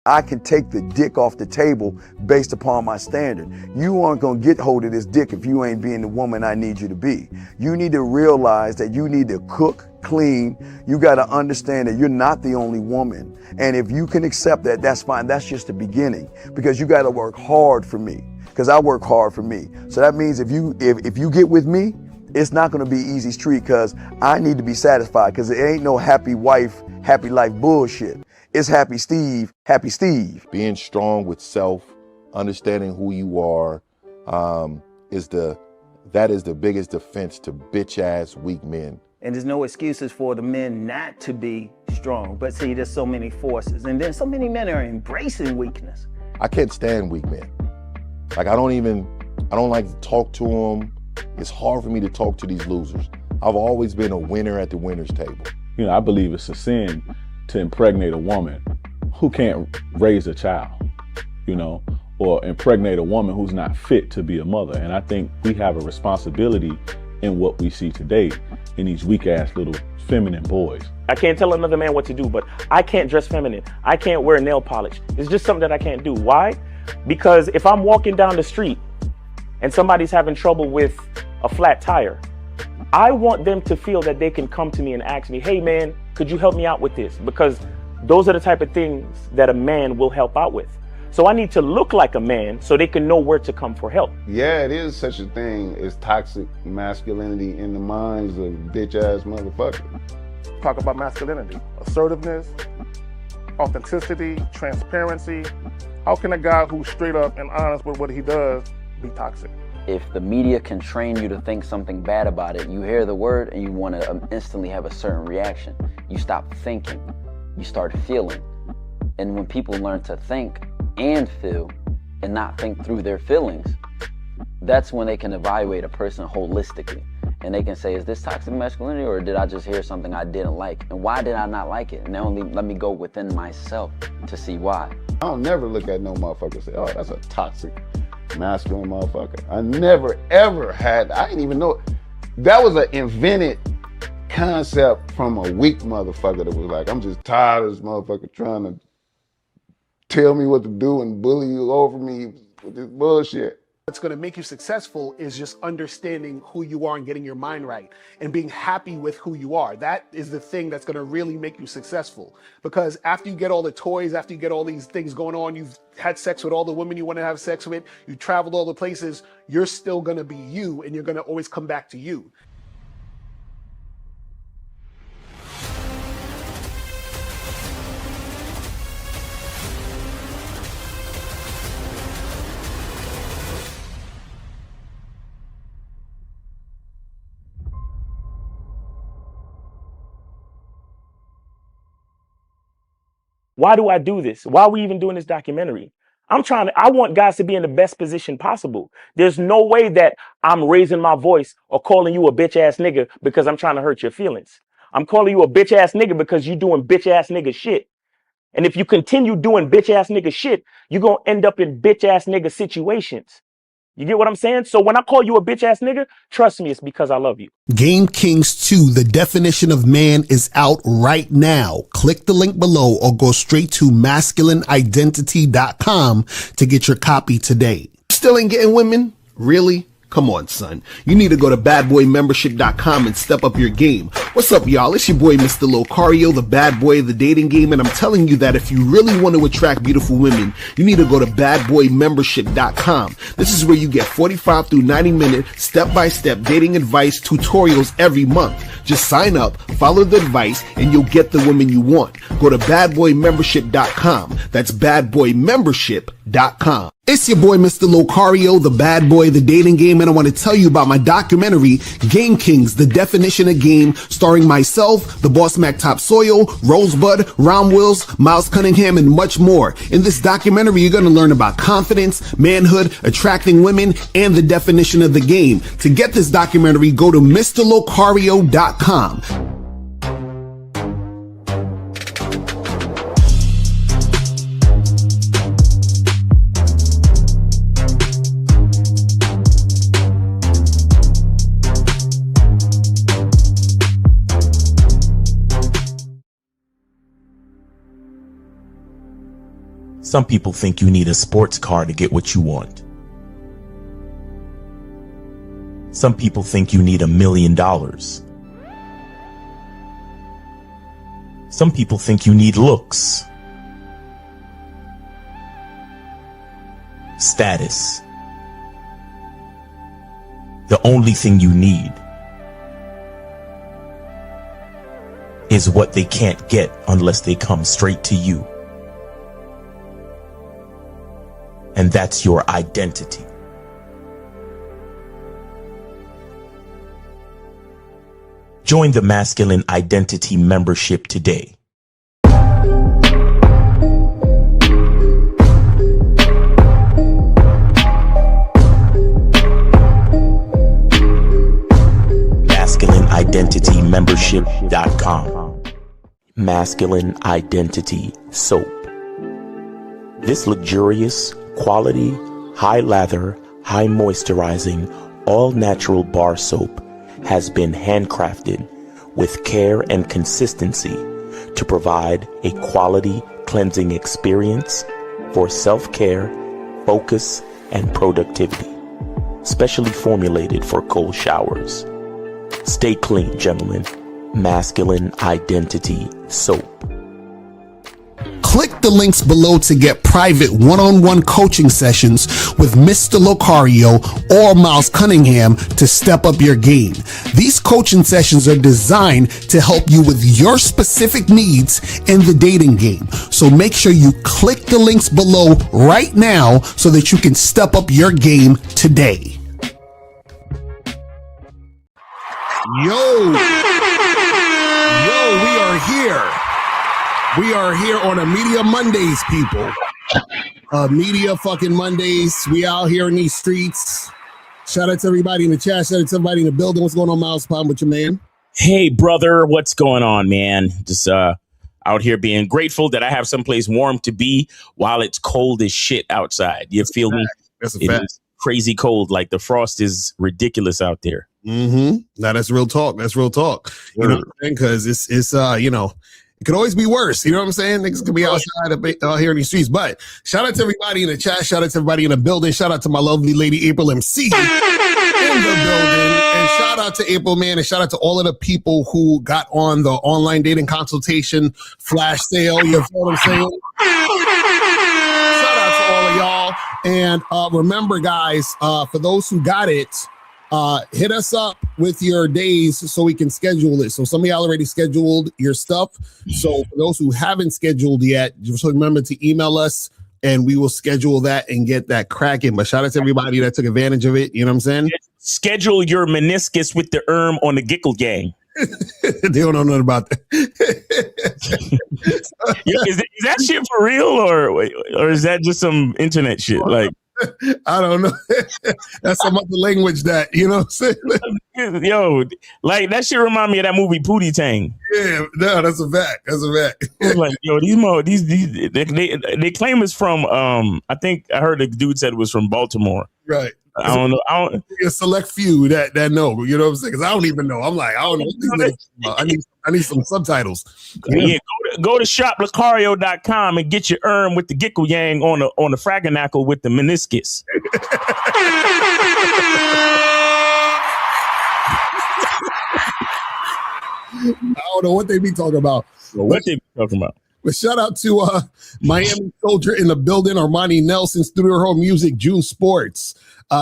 I can take the dick off the table based upon my standard. You aren't gonna get hold of this dick if you ain't being the woman I need you to be. You need to realize that you need to cook, clean. You gotta understand that you're not the only woman. And if you can accept that, that's fine. That's just the beginning, because you gotta work hard for me, because I work hard for me. So that means if you get with me, it's not gonna be easy street, because I need to be satisfied, because it ain't no happy wife, happy life bullshit. It's happy Steve, happy Steve. Being strong with self, understanding who you are, is the biggest defense to bitch ass weak men. And there's no excuses for the men not to be strong. But see, there's so many forces, and then so many men are embracing weakness. I can't stand weak men. Like I don't like to talk to them. It's hard for me to talk to these losers. I've always been a winner at the winner's table. You know, I believe it's a sin to impregnate a woman who can't raise a child, you know, or impregnate a woman who's not fit to be a mother. And I think we have a responsibility in what we see today in these weak ass little feminine boys. I can't tell another man what to do, but I can't dress feminine. I can't wear nail polish. It's just something that I can't do. Why? Because if I'm walking down the street and somebody's having trouble with a flat tire, I want them to feel that they can come to me and ask me, hey man, could you help me out with this? Because those are the type of things that a man will help out with. So I need to look like a man so they can know where to come for help. Yeah, it is such a thing as toxic masculinity in the minds of bitch ass motherfuckers. Talk about masculinity, assertiveness, authenticity, transparency. How can a guy who's straight up and honest with what he does be toxic? If the media can train you to think something bad about it, you hear the word and you want to instantly have a certain reaction. You stop thinking, you start feeling. And when people learn to think and feel and not think through their feelings, that's when they can evaluate a person holistically. And they can say, is this toxic masculinity, or did I just hear something I didn't like? And why did I not like it? And only let me go within myself to see why. I don't never look at no motherfucker and say, oh, that's a toxic masculine motherfucker. I never ever had, I didn't even know, that was an invented concept from a weak motherfucker that was like, I'm just tired of this motherfucker trying to tell me what to do and bully you over me with this bullshit. What's going to make you successful is just understanding who you are and getting your mind right and being happy with who you are. That is the thing that's going to really make you successful. Because after you get all the toys, after you get all these things going on, you've had sex with all the women you want to have sex with, you traveled all the places, you're still going to be you, and you're going to always come back to you. Why do I do this? Why are we even doing this documentary? I want guys to be in the best position possible. There's no way that I'm raising my voice or calling you a bitch ass nigga because I'm trying to hurt your feelings. I'm calling you a bitch ass nigga because you're doing bitch ass nigga shit. And if you continue doing bitch ass nigga shit, you're going to end up in bitch ass nigga situations. You get what I'm saying? So when I call you a bitch ass nigga, trust me, it's because I love you. Game Kings 2, The Definition of Man, is out right now. Click the link below or go straight to masculineidentity.com to get your copy today. Still ain't getting women? Really? Come on, son. You need to go to badboymembership.com and step up your game. What's up, y'all? It's your boy, Mr. Locario, the bad boy of the dating game, and I'm telling you that if you really want to attract beautiful women, you need to go to badboymembership.com. This is where you get 45 through 90-minute step-by-step dating advice tutorials every month. Just sign up, follow the advice, and you'll get the woman you want. Go to badboymembership.com. That's badboymembership.com. It's your boy, Mr. Locario, the bad boy of the dating game, and I want to tell you about my documentary, Game Kings, The Definition of Game, starring myself, the Boss Mac Top Soil, Rosebud, Ron Wills, Miles Cunningham, and much more. In this documentary, you're going to learn about confidence, manhood, attracting women, and the definition of the game. To get this documentary, go to MrLocario.com. Some people think you need a sports car to get what you want. Some people think you need $1 million. Some people think you need looks, status. The only thing you need is what they can't get unless they come straight to you. And that's your identity. Join the Masculine Identity membership today. MasculineIdentityMembership.com. Masculine Identity Soap. This luxurious, quality, high lather, high moisturizing, all natural bar soap has been handcrafted with care and consistency to provide a quality cleansing experience for self-care, focus, and productivity. Specially formulated for cold showers. Stay clean, gentlemen. Masculine Identity Soap. Click the links below to get private one-on-one coaching sessions with Mr. Locario or Miles Cunningham to step up your game. These coaching sessions are designed to help you with your specific needs in the dating game. So make sure you click the links below right now so that you can step up your game today. Yo, we are here. We are here on a Media Mondays, people. Media fucking Mondays. We out here in these streets. Shout out to everybody in the chat. Shout out to everybody in the building. What's going on, Miles? Pop with your man. Hey, brother. What's going on, man? Just out here being grateful that I have someplace warm to be while it's cold as shit outside. You feel me? That's a fact. It's crazy cold. Like the frost is ridiculous out there. Mm-hmm. Now that's real talk. That's real talk. You know what I'm saying? Because it's you know, it could always be worse. You know what I'm saying? Niggas could be outside out here in the streets. But shout out to everybody in the chat. Shout out to everybody in the building. Shout out to my lovely lady April MC in the building. And shout out to April, man. And shout out to all of the people who got on the online dating consultation flash sale. You know what I'm saying? Shout out to all of y'all. And remember, guys, for those who got it, hit us up with your days so we can schedule it. So some of y'all already scheduled your stuff. So for those who haven't scheduled yet, just remember to email us and we will schedule that and get that cracking. But shout out to everybody that took advantage of it. You know what I'm saying? Schedule your meniscus with the on the Gickle Gang. They don't know nothing about that. Is that shit for real or is that just some internet shit? Like, I don't know. That's some other language that, you know what I'm saying? Yo, like that shit remind me of that movie Pootie Tang. Yeah, no, that's a fact. That's a fact. Like, yo, these they claim it's from I think I heard the dude said it was from Baltimore. Right. I don't know. A select few that know, you know what I'm saying? Because I don't even know. I'm like, I don't know what these niggas, I need some subtitles. Yeah, go to shoplocario.com and get your with the Gickle Yang on the Fraganackle with the meniscus. I don't know what they be talking about. But shout out to Miami Soldier in the building, Armani Nelson, Studio Home Music, June Sports.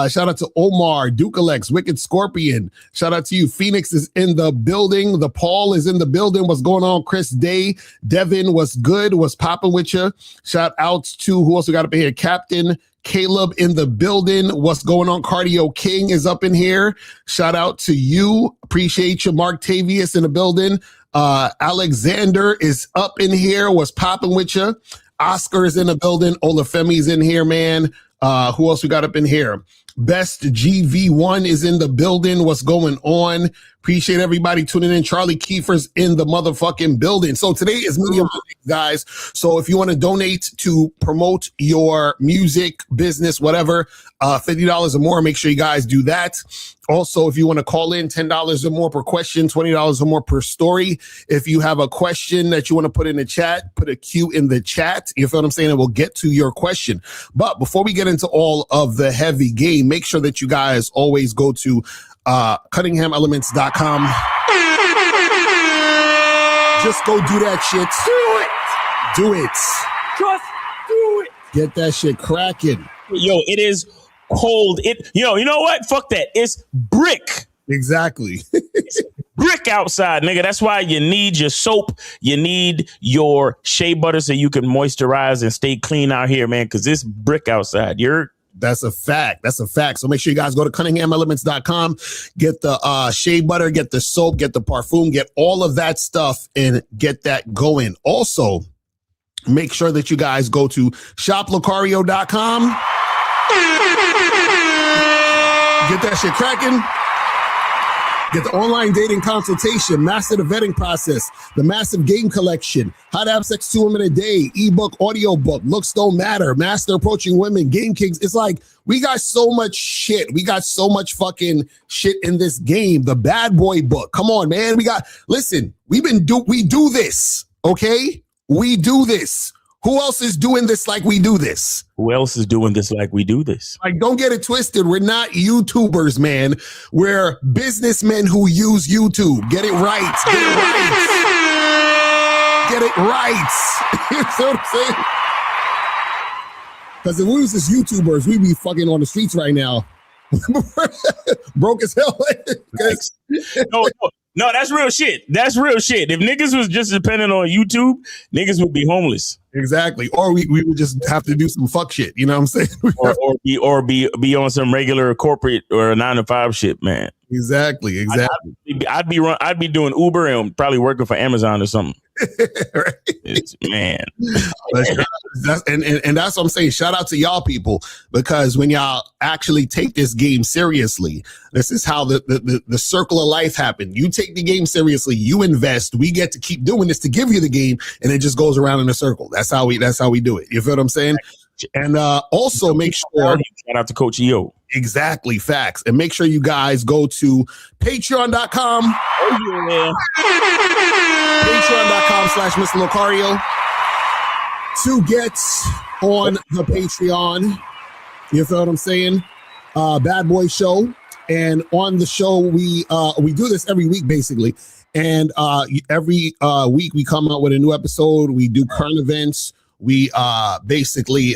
Shout out to Omar, Dukalex, Wicked Scorpion. Shout out to you. Phoenix is in the building. The Paul is in the building. What's going on? Chris Day. Devin, what's good? What's popping with you? Shout out to who else we got up in here? Captain Caleb in the building. What's going on? Cardio King is up in here. Shout out to you. Appreciate you. Mark Tavius in the building. Alexander is up in here. What's popping with you? Oscar is in the building. Olafemi's in here, man. Who else we got up in here? Best GV1 is in the building. What's going on? Appreciate everybody tuning in. Charlie Kiefer's in the motherfucking building. So today is Media Monday, guys. So if you want to donate to promote your music, business, whatever, $50 or more, make sure you guys do that. Also, if you want to call in, $10 or more per question, $20 or more per story. If you have a question that you want to put in the chat, put a Q in the chat. You feel what I'm saying? And we'll get to your question. But before we get into all of the heavy game, make sure that you guys always go to CunninghamElements.com. Just go do that shit. Do it. Just do it. Get that shit cracking. Yo, it is cold. You know what? Fuck that. It's brick. Exactly. It's brick outside, nigga. That's why you need your soap. You need your shea butter so you can moisturize and stay clean out here, man, because it's brick outside. That's a fact. That's a fact. So make sure you guys go to CunninghamElements.com, get the shea butter, get the soap, get the parfum, get all of that stuff and get that going. Also, make sure that you guys go to shoplocario.com. Get that shit cracking. Get the online dating consultation, master the vetting process, the massive game collection, how to have sex 2 women a day, ebook, audiobook, looks don't matter, master approaching women, game kings. It's like we got so much shit. We got so much fucking shit in this game. The bad boy book. Come on, man. Listen, we do this. Okay? We do this. Who else is doing this like we do this? Who else is doing this like we do this? Like, don't get it twisted. We're not YouTubers, man. We're businessmen who use YouTube. Get it right. Get it right. Get it right. You know what I'm saying? Because if we was just YouTubers, we'd be fucking on the streets right now. Broke as hell. No, that's real shit. That's real shit. If niggas was just dependent on YouTube, niggas would be homeless. Exactly. Or we would just have to do some fuck shit. You know what I'm saying? or be on some regular corporate or 9-to-5 shit, man. Exactly. I'd be doing Uber and probably working for Amazon or something. Right. Man. And that's what I'm saying. Shout out to y'all people, because when y'all actually take this game seriously, this is how the circle of life happened. You take the game seriously, you invest, we get to keep doing this to give you the game, and it just goes around in a circle. That's how we do it. You feel what I'm saying? And also make sure, shout out to Coach EO. Exactly, facts. And make sure you guys go to patreon.com. Oh, yeah. Patreon.com/Mr. Locario to get on the Patreon. You feel what I'm saying? Bad Boy Show. And on the show, we do this every week, basically. And every week we come out with a new episode. We do current events. We basically,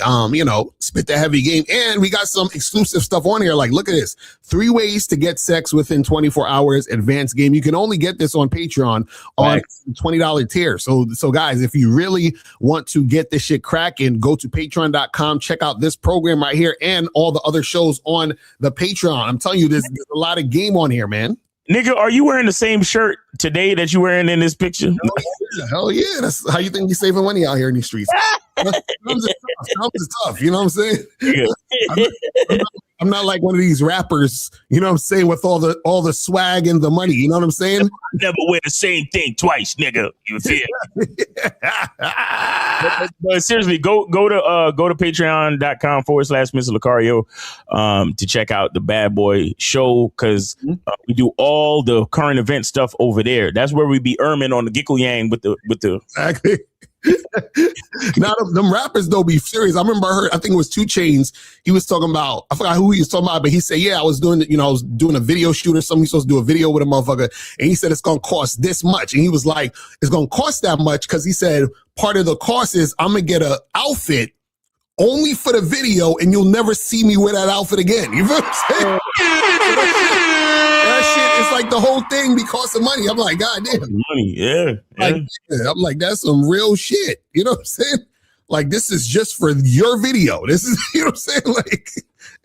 spit the heavy game. And we got some exclusive stuff on here. Like, look at this. 3 ways to get sex within 24 hours advanced game. You can only get this on Patreon on $20 tier. So guys, if you really want to get this shit cracking, go to patreon.com. Check out this program right here and all the other shows on the Patreon. I'm telling you, there's a lot of game on here, man. Nigga, are you wearing the same shirt today that you wearing in this picture? Hell yeah. That's how you think you're saving money out here in these streets. Times is tough. You know what I'm saying? Yeah. I'm not like one of these rappers, you know what I'm saying, with all the swag and the money. You know what I'm saying? I never wear the same thing twice, nigga. You feel? but seriously, go to patreon.com/Mr. Locario to check out the Bad Boy Show, because we do all the current event stuff over there. That's where we be Ermin on the Gickle Yang with the exactly. Now them rappers though be serious. I remember I think it was 2 Chainz. He was talking about, I forgot who he was talking about, but he said, yeah, I was doing a video shoot or something. He's supposed to do a video with a motherfucker, and he said it's gonna cost this much, and he was like, it's gonna cost that much because he said part of the cost is I'm gonna get an outfit only for the video, and you'll never see me wear that outfit again. You feel what I'm saying? That shit is like the whole thing because of money. I'm like, God damn. Money, yeah. I'm like, that's some real shit. You know what I'm saying? Like, this is just for your video. This is, you know what I'm saying? Like,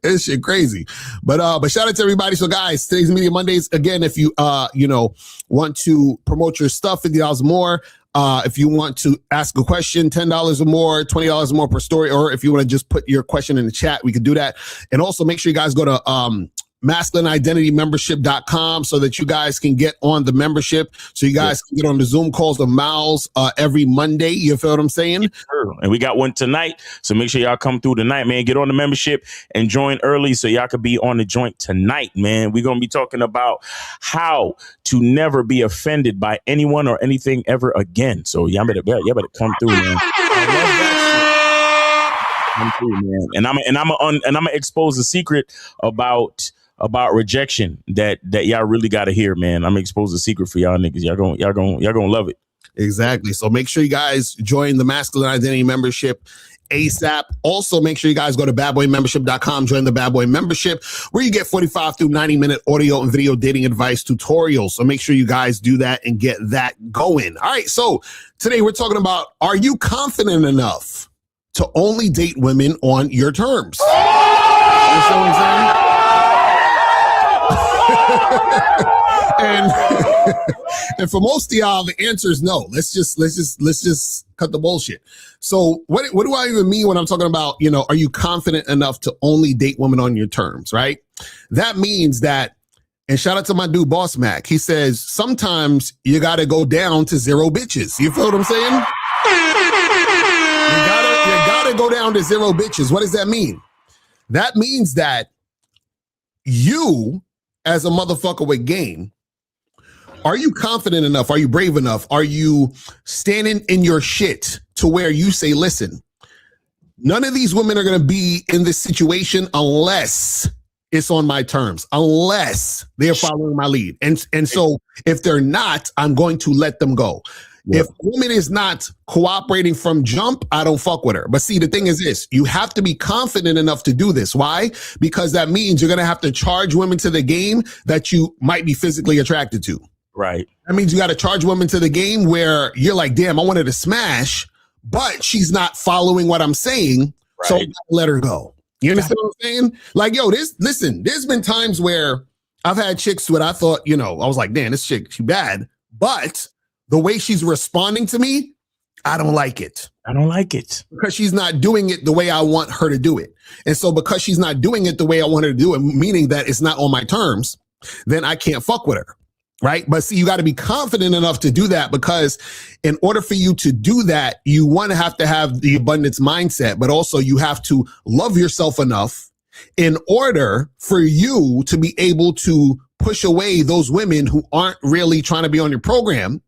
this shit crazy. But shout out to everybody. So guys, today's Media Mondays. Again, if you want to promote your stuff, $50 more. If you want to ask a question, $10 or more, $20 or more per story, or if you want to just put your question in the chat, we could do that. And also make sure you guys go to masculineidentitymembership.com so that you guys can get on the membership, so you guys can get on the Zoom calls of Miles every Monday. You feel what I'm saying? Sure. And we got one tonight, so make sure y'all come through tonight, man. Get on the membership and join early so y'all could be on the joint tonight, man. We're gonna be talking about how to never be offended by anyone or anything ever again. So y'all better come through, man. Come through, man. And I'm gonna expose the secret about rejection that y'all really got to hear, man. I'm gonna expose the secret for y'all niggas. Y'all gonna love it. Exactly. So make sure you guys join the Masculine Identity membership ASAP. Also, make sure you guys go to badboymembership.com, join the Bad Boy membership, where you get 45 through 90-minute audio and video dating advice tutorials. So make sure you guys do that and get that going. All right. So today we're talking about, are you confident enough to only date women on your terms? You know what I'm saying? and for most of y'all, the answer is no. Let's just cut the bullshit. So what do I even mean when I'm talking about, are you confident enough to only date women on your terms, right? That means that, and shout out to my dude, Boss Mac. He says, sometimes you got to go down to 0 bitches. You feel what I'm saying? You gotta go down to 0 bitches. What does that mean? That means that you, as a motherfucker with game, are you confident enough? Are you brave enough? Are you standing in your shit to where you say, listen, none of these women are going to be in this situation unless it's on my terms, unless they're following my lead. And so if they're not, I'm going to let them go. Yep. If a woman is not cooperating from jump, I don't fuck with her. But see, the thing is this, you have to be confident enough to do this. Why? Because that means you're going to have to charge women to the game that you might be physically attracted to. Right. That means you got to charge women to the game where you're like, damn, I wanted to smash, but she's not following what I'm saying. Right. So let her go. You understand what I'm saying? Like, yo, listen, there's been times where I've had chicks that I thought, I was like, damn, this chick, she bad. But the way she's responding to me, I don't like it. I don't like it. Because she's not doing it the way I want her to do it. And so because she's not doing it the way I want her to do it, meaning that it's not on my terms, then I can't fuck with her. Right. But see, you got to be confident enough to do that, because in order for you to do that, you want to have the abundance mindset, but also you have to love yourself enough in order for you to be able to push away those women who aren't really trying to be on your program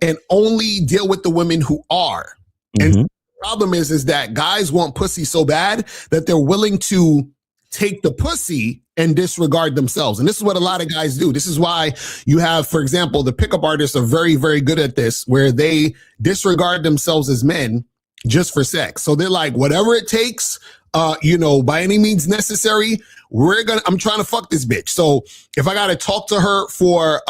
and only deal with the women who are. Mm-hmm. And the problem is that guys want pussy so bad that they're willing to take the pussy and disregard themselves. And this is what a lot of guys do. This is why you have, for example, the pickup artists are very, very good at this, where they disregard themselves as men just for sex. So they're like, whatever it takes, by any means necessary, I'm trying to fuck this bitch. So if I got to talk to her for,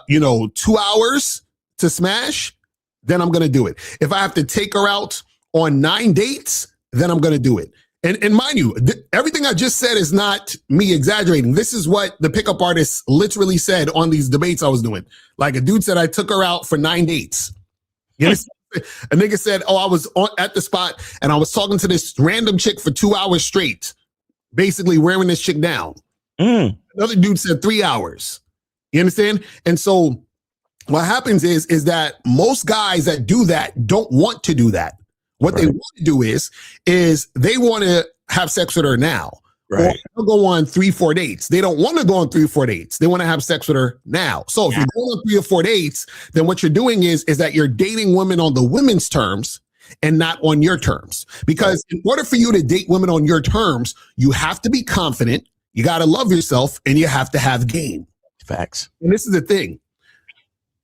2 hours to smash, then I'm going to do it. If I have to take her out on 9 dates, then I'm going to do it. And mind you, everything I just said is not me exaggerating. This is what the pickup artists literally said on these debates I was doing. Like, a dude said, I took her out for 9 dates. You know, a nigga said, I was at the spot and I was talking to this random chick for 2 hours straight, basically wearing this chick down. Another dude said 3 hours. You understand? And so what happens is that most guys that do that don't want to do that. What they want to do is they want to have sex with her now. Right. Or go on 3-4 dates. They don't want to go on 3-4 dates. They want to have sex with her now. So if you're going on 3 or 4 dates, then what you're doing is that you're dating women on the women's terms and not on your terms. Because in order for you to date women on your terms, you have to be confident, you got to love yourself, and you have to have game. Facts. And this is the thing.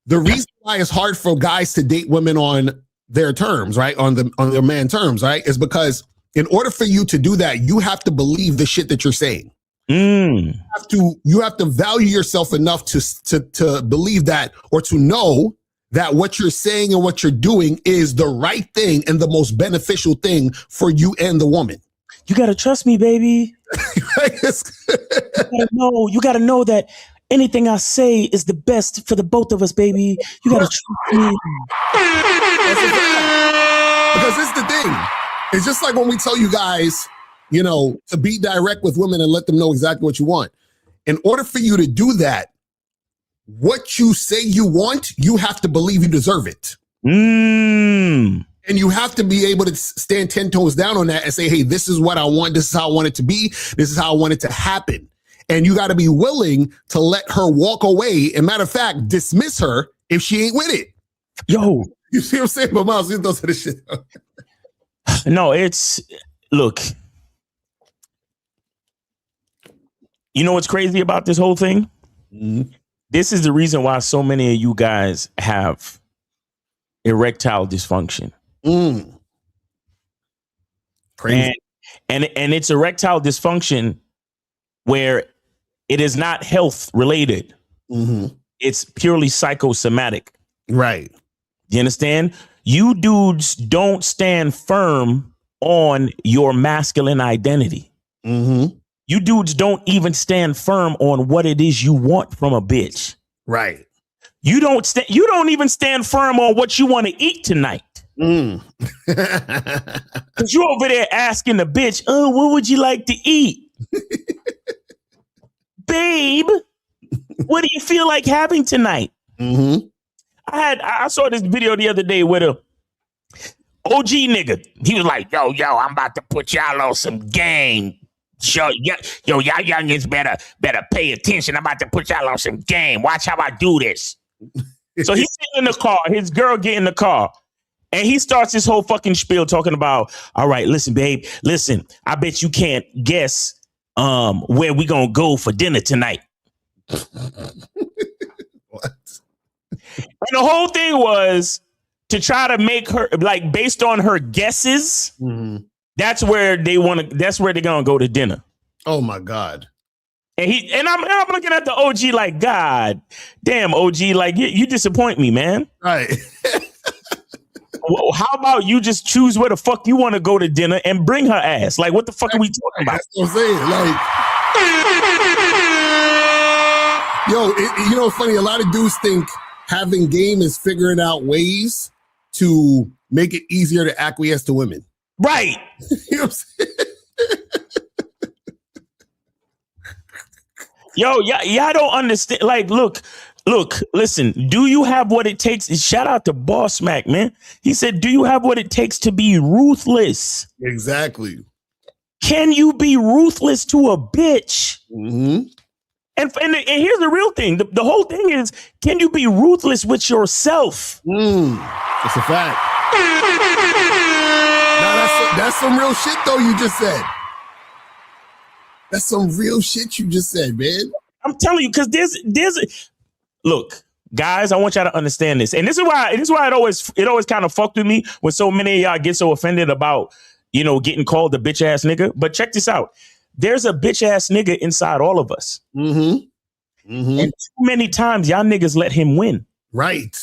The reason why it's hard for guys to date women on their terms, right? On their man terms, right? Is because in order for you to do that, you have to believe the shit that you're saying. You have to value yourself enough to believe that, or to know that what you're saying and what you're doing is the right thing and the most beneficial thing for you and the woman. You got to trust me, baby. You got to know that anything I say is the best for the both of us, baby. You got to trust me. Because this is the thing. It's just like when we tell you guys, to be direct with women and let them know exactly what you want. in order for you to do that, what you say you want, you have to believe you deserve it. And you have to be able to stand 10 toes down on that and say, hey, this is what I want. This is how I want it to be. This is how I want it to happen. And you got to be willing to let her walk away. And matter of fact, dismiss her if she ain't with it. Yo. You see what I'm saying? But Miles, those are the shit. No, look. You know what's crazy about this whole thing? Mm-hmm. This is the reason why so many of you guys have erectile dysfunction. Crazy. And it's erectile dysfunction where it is not health related. Mm-hmm. It's purely psychosomatic. Right. You understand? You dudes don't stand firm on your masculine identity. Mm-hmm. You dudes don't even stand firm on what it is you want from a bitch. Right. You don't even stand firm on what you want to eat tonight. Because you over there asking the bitch, oh, what would you like to eat? Babe, what do you feel like having tonight? Mm-hmm. I saw this video the other day with a OG nigga. He was like, yo, I'm about to put y'all on some game. Yo, y'all youngins better pay attention. I'm about to put y'all on some game. Watch how I do this. So he's sitting in the car. His girl get in the car. And he starts this whole fucking spiel talking about, all right, listen, babe, listen, I bet you can't guess where we gonna go for dinner tonight. What? And the whole thing was to try to make her, like, based on her guesses, that's where they're gonna go to dinner. Oh my God. And I'm looking at the OG like, God damn, OG, like you disappoint me, man. Right. Well, how about you just choose where the fuck you want to go to dinner and bring her ass? Like, what the fuck are we talking about? That's what I'm saying. Like, you know, funny. A lot of dudes think having game is figuring out ways to make it easier to acquiesce to women. Right. You know what I'm saying? Yo, y'all don't understand. Like, look, listen, do you have what it takes? Shout out to Boss Mac, man. He said, do you have what it takes to be ruthless? Exactly. Can you be ruthless to a bitch? Mm-hmm. And here's the real thing. The whole thing is, can you be ruthless with yourself? That's a fact. Now, that's some real shit, though, you just said. That's some real shit you just said, man. I'm telling you, because look, guys, I want y'all to understand this. And this is why it always kind of fucked with me when so many of y'all get so offended about, you know, getting called a bitch ass nigga. But check this out. There's a bitch ass nigga inside all of us. Mm-hmm. Mm-hmm. And too many times y'all niggas let him win. Right.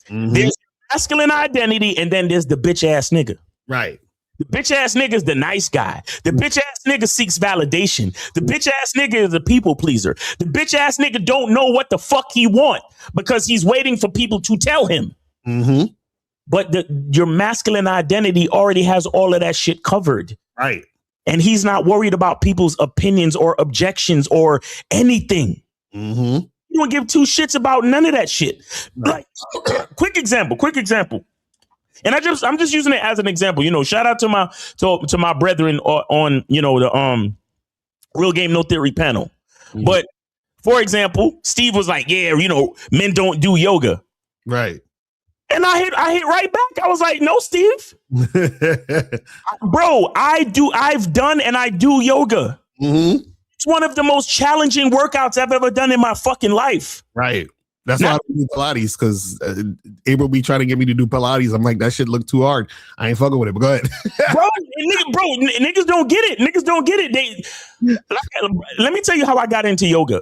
Mm-hmm. There's masculine identity, and then there's the bitch ass nigga. Right. The bitch ass nigga is the nice guy. The bitch ass nigga seeks validation. The bitch ass nigga is a people pleaser. The bitch ass nigga don't know what the fuck he want because he's waiting for people to tell him. Mm-hmm. But your masculine identity already has all of that shit covered. Right. And he's not worried about people's opinions or objections or anything. Mm-hmm. You don't give two shits about none of that shit. Right. Like, quick example. And I'm just using it as an example. You know, shout out to my brethren on you know, the Real Game No Theory panel. Mm-hmm. But for example, Steve was like, yeah, you know, men don't do yoga. Right. And I hit right back. I was like, no, Steve. Bro, I've done and I do yoga. Mm-hmm. It's one of the most challenging workouts I've ever done in my fucking life. Right. That's why I don't do Pilates, because April be trying to get me to do Pilates. I'm like, that shit look too hard. I ain't fucking with it, but go ahead. Niggas don't get it. Niggas don't get it. Let me tell you how I got into yoga.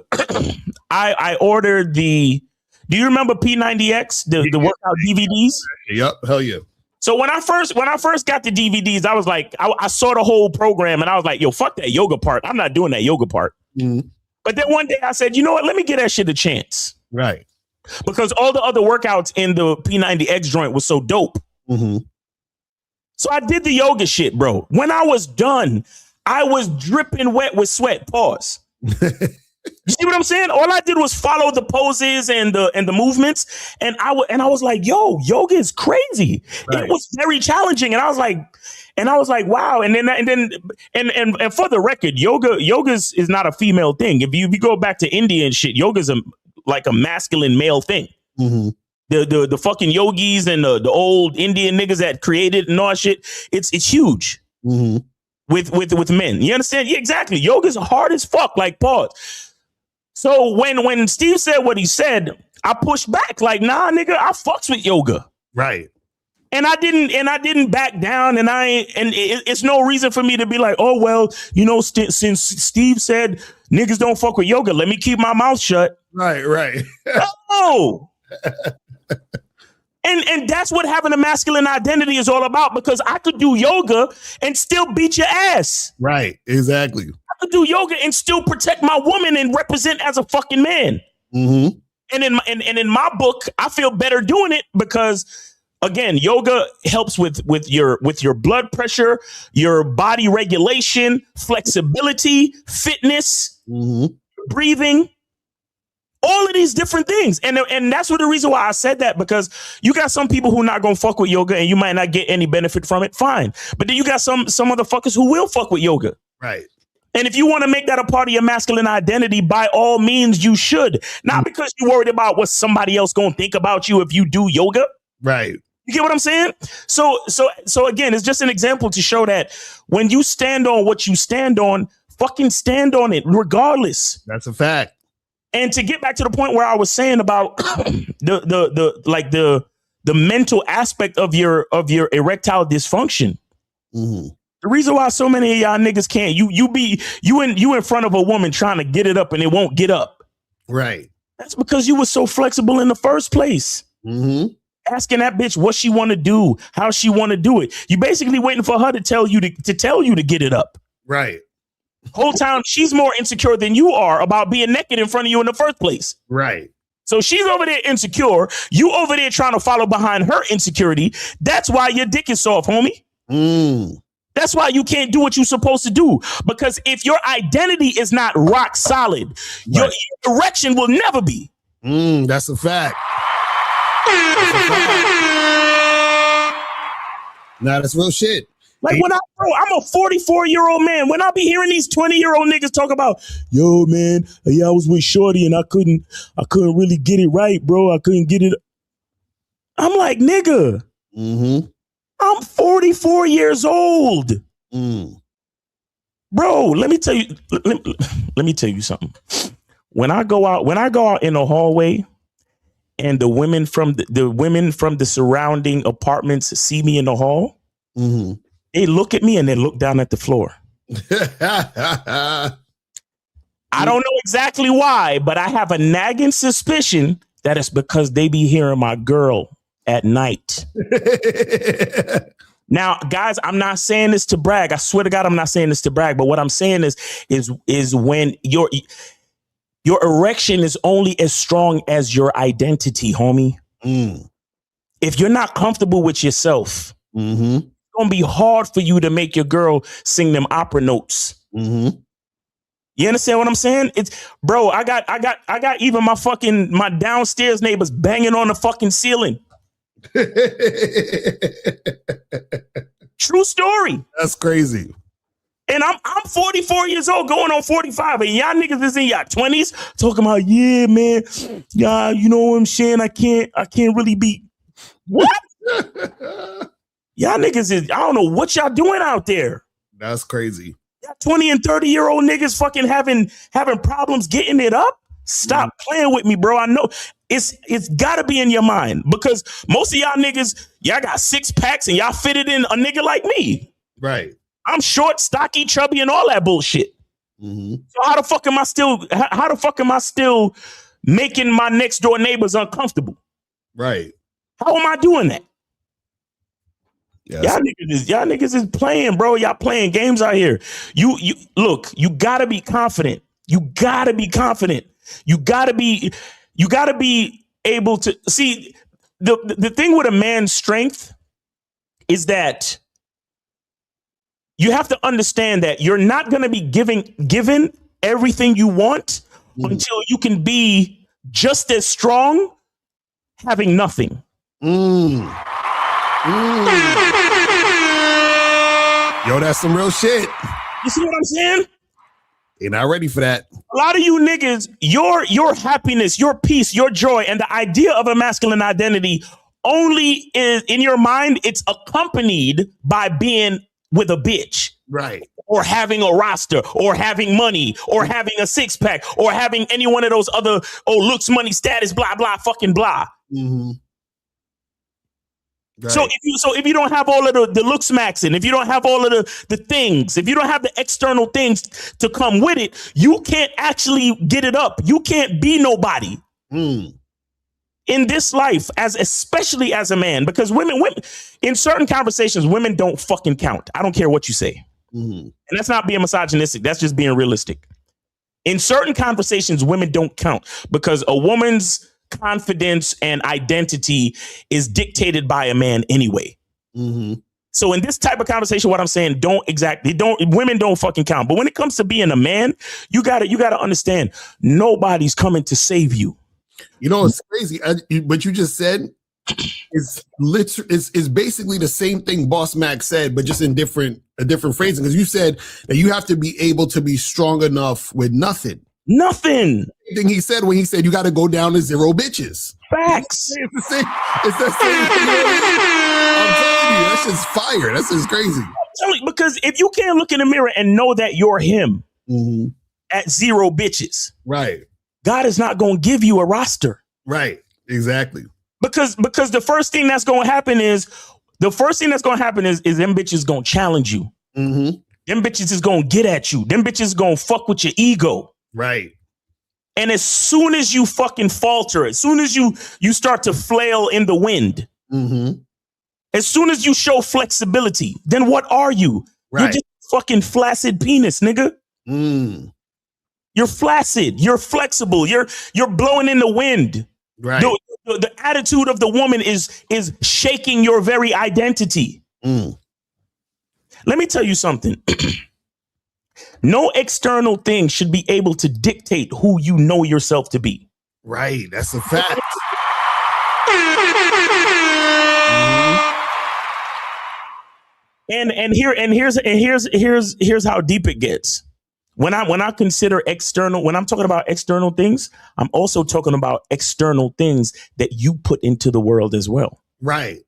I ordered do you remember P90X, the workout DVDs? Yep, hell yeah. So when I first got the DVDs, I was like, I saw the whole program and I was like, yo, fuck that yoga part. I'm not doing that yoga part. Mm-hmm. But then one day I said, you know what? Let me give that shit a chance. Right. Because all the other workouts in the P90X joint was so dope. Mm-hmm. So I did the yoga shit, bro. When I was done, I was dripping wet with sweat. Pause. You see what I'm saying? All I did was follow the poses and the movements, and I was like, yo, yoga is crazy. Right. It was very challenging, and I was like, wow. And then for the record, yoga is not a female thing. If you go back to India and shit, yoga is like a masculine male thing. Mm-hmm. The fucking yogis and the old Indian niggas that created and all that shit, it's huge. Mm-hmm. With men. You understand? Yeah, exactly. Yoga's hard as fuck, like pause. So when Steve said what he said, I pushed back like, nah, nigga, I fucks with yoga. Right. And I didn't back down, and it's no reason for me to be like, oh, well, you know, since Steve said niggas don't fuck with yoga, let me keep my mouth shut. Right. Oh. And that's what having a masculine identity is all about, because I could do yoga and still beat your ass. Right. Exactly. I could do yoga and still protect my woman and represent as a fucking man. Mm-hmm. And in my book, I feel better doing it because, again, yoga helps with your blood pressure, your body regulation, flexibility, fitness, breathing. All of these different things. And that's what the reason why I said that, because you got some people who are not going to fuck with yoga and you might not get any benefit from it. Fine. But then you got some motherfuckers who will fuck with yoga. Right. And if you want to make that a part of your masculine identity, by all means, you should. Not because you're worried about what somebody else going to think about you if you do yoga. Right. You get what I'm saying? So again, it's just an example to show that when you stand on what you stand on, fucking stand on it regardless. That's a fact. And to get back to the point where I was saying about the mental aspect of your erectile dysfunction. Mm-hmm. The reason why so many of y'all niggas can't, you in front of a woman trying to get it up and it won't get up. Right. That's because you were so flexible in the first place. Mm-hmm. Asking that bitch what she want to do, how she want to do it. You basically waiting for her to tell you to get it up. Right. Whole time she's more insecure than you are about being naked in front of you in the first place. Right. So she's over there insecure. You over there trying to follow behind her insecurity. That's why your dick is soft, homie. That's why you can't do what you're supposed to do. Because if your identity is not rock solid, your erection will never be. That's a fact. Nah, that's real shit. Like when I'm a 44-year-old man. When I be hearing these 20-year-old niggas talk about, yo, man, I was with Shorty and I couldn't really get it right, bro. I couldn't get it. I'm like, nigga, I'm 44 years old. Bro, let me tell you something. When I go out in the hallway and the women from the surrounding apartments see me in the hall, they look at me and they look down at the floor. I don't know exactly why, but I have a nagging suspicion that it's because they be hearing my girl at night. Now, guys, I'm not saying this to brag. I swear to God, I'm not saying this to brag. But what I'm saying is when your erection is only as strong as your identity, homie. If you're not comfortable with yourself, it's gonna be hard for you to make your girl sing them opera notes. You understand what I'm saying? Bro, I got even my downstairs neighbors banging on the fucking ceiling. True story. That's crazy. And I'm 44 years old, going on 45, and y'all niggas is in y'all 20s talking about, yeah, man, yeah, you know what I'm saying? I can't really be. What? Y'all niggas is, I don't know what y'all doing out there. That's crazy. Y'all 20 and 30-year-old niggas fucking having problems getting it up. Stop playing with me, bro. I know it's gotta be in your mind, because most of y'all niggas, y'all got 6 packs and y'all fitted in a nigga like me. Right. I'm short, stocky, chubby, and all that bullshit. So how the fuck am I still making my next door neighbors uncomfortable? Right. How am I doing that? Yes. Y'all niggas is playing, bro. Y'all playing games out here. You look, you gotta be confident. You gotta be confident. You gotta be able to see the thing with a man's strength is that you have to understand that you're not going to be given everything you want, until you can be just as strong having nothing. Yo, that's some real shit. You see what I'm saying? You're not ready for that. A lot of you niggas, your happiness, your peace, your joy, and the idea of a masculine identity only is in your mind. It's accompanied by being with a bitch. Right. Or having a roster, or having money, or having a six pack, or having any one of those other looks, money, status, blah blah, fucking blah. Mm-hmm. Right. So if you don't have all of the looks maxing, if you don't have all of the things, if you don't have the external things to come with it, you can't actually get it up. You can't be nobody in this life, especially as a man, because women in certain conversations, women don't fucking count. I don't care what you say. And that's not being misogynistic. That's just being realistic. In certain conversations, women don't count because a woman's confidence and identity is dictated by a man anyway. So in this type of conversation, what I'm saying, women don't fucking count. But when it comes to being a man, you gotta understand, nobody's coming to save you. You know, it's crazy. What you just said is basically the same thing Boss Mac said, but just in a different phrasing. Because you said that you have to be able to be strong enough with nothing. Nothing. Same thing he said when he said you got to go down to 0 bitches. Facts. It's the same. It's the same thing. I'm telling you, that's just fire. That's just crazy. Because if you can't look in the mirror and know that you're him at 0 bitches, right? God is not going to give you a roster. Right. Exactly. Because the first thing that's going to happen is them bitches going to challenge you. Them bitches is going to get at you. Them bitches going to fuck with your ego. Right. And as soon as you fucking falter, as soon as you start to flail in the wind, as soon as you show flexibility, then what are you? Right. You're just fucking flaccid penis, nigga. You're flaccid. You're flexible. You're blowing in the wind. Right. The attitude of the woman is shaking your very identity. Let me tell you something. No external thing should be able to dictate who you know yourself to be. Right. That's a fact. And here's how deep it gets. When I consider external, when I'm talking about external things, I'm also talking about external things that you put into the world as well. Right.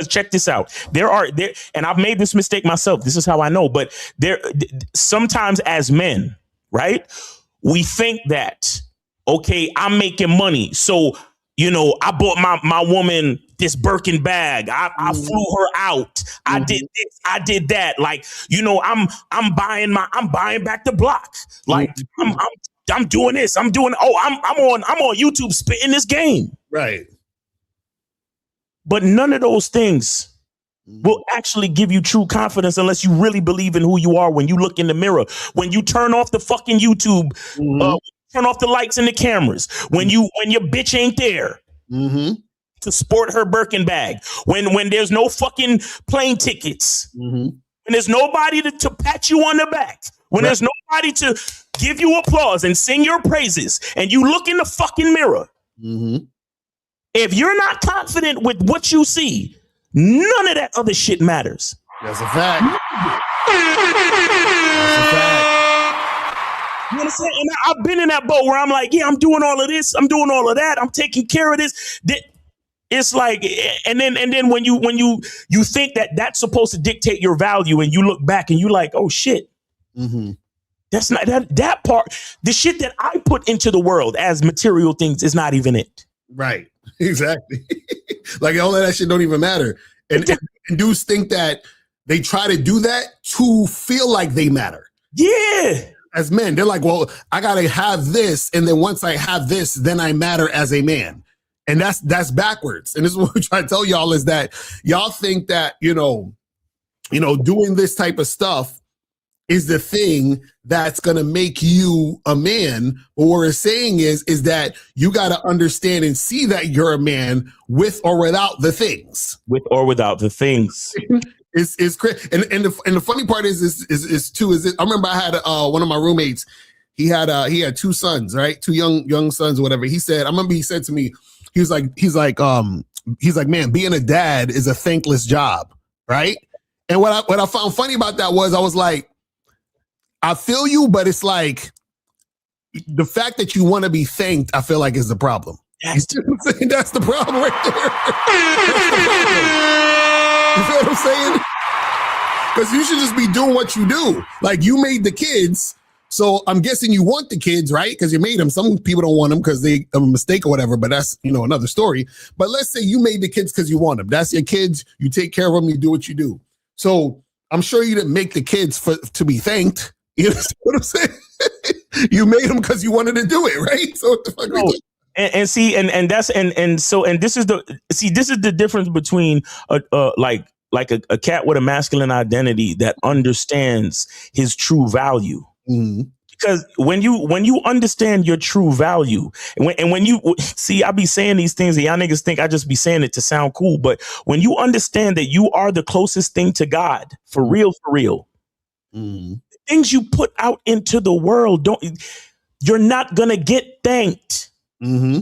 Check this out. And I've made this mistake myself. This is how I know. But sometimes as men, right, we think that, okay, I'm making money. So, I bought my woman this Birkin bag. I flew her out. I did this. I did that. Like, I'm buying back the block. Like, I'm doing this. I'm on YouTube spitting this game. Right. But none of those things will actually give you true confidence unless you really believe in who you are when you look in the mirror. When you turn off the fucking YouTube, turn off the lights and the cameras. When your bitch ain't there to sport her Birkin bag. When there's no fucking plane tickets. When there's nobody to pat you on the back. When there's nobody to give you applause and sing your praises. And you look in the fucking mirror. If you're not confident with what you see, none of that other shit matters. That's a fact. You understand? And I've been in that boat where I'm like, yeah, I'm doing all of this. I'm doing all of that. I'm taking care of this. It's like, and then when you think that that's supposed to dictate your value, and you look back and you like, oh shit, that's not that part. The shit that I put into the world as material things is not even it. Right. Exactly. Like all of that shit don't even matter. And dudes think that they try to do that to feel like they matter. Yeah. As men, they're like, well, I gotta have this, and then once I have this, then I matter as a man. And that's backwards. And this is what we try to tell y'all, is that y'all think that, doing this type of stuff is the thing that's going to make you a man. But what we're saying is that you got to understand and see that you're a man with or without the things. With or without the things. It's crazy. And the funny part is I remember I had one of my roommates. he had two sons, right? Two young sons, or whatever. He said, I remember he said to me, he's like, man, being a dad is a thankless job, right? And what I found funny about that was I was like, I feel you, but it's like the fact that you want to be thanked, I feel like is the problem. That's the problem right there. You feel what I'm saying? Because you should just be doing what you do. Like, you made the kids, so I'm guessing you want the kids, right? Because you made them. Some people don't want them because they a mistake or whatever, but that's, another story. But let's say you made the kids because you want them. That's your kids. You take care of them. You do what you do. So I'm sure you didn't make the kids to be thanked. You understand what I'm saying? You made them because you wanted to do it, right? So what the fuck are you doing? And see, and this is the difference between a cat with a masculine identity that understands his true value. Mm-hmm. Because when you understand your true value, and when you see, I be saying these things and y'all niggas think I just be saying it to sound cool, but when you understand that you are the closest thing to God, for real, mm-hmm. things you put out into the world, you're not gonna get thanked. Mm-hmm.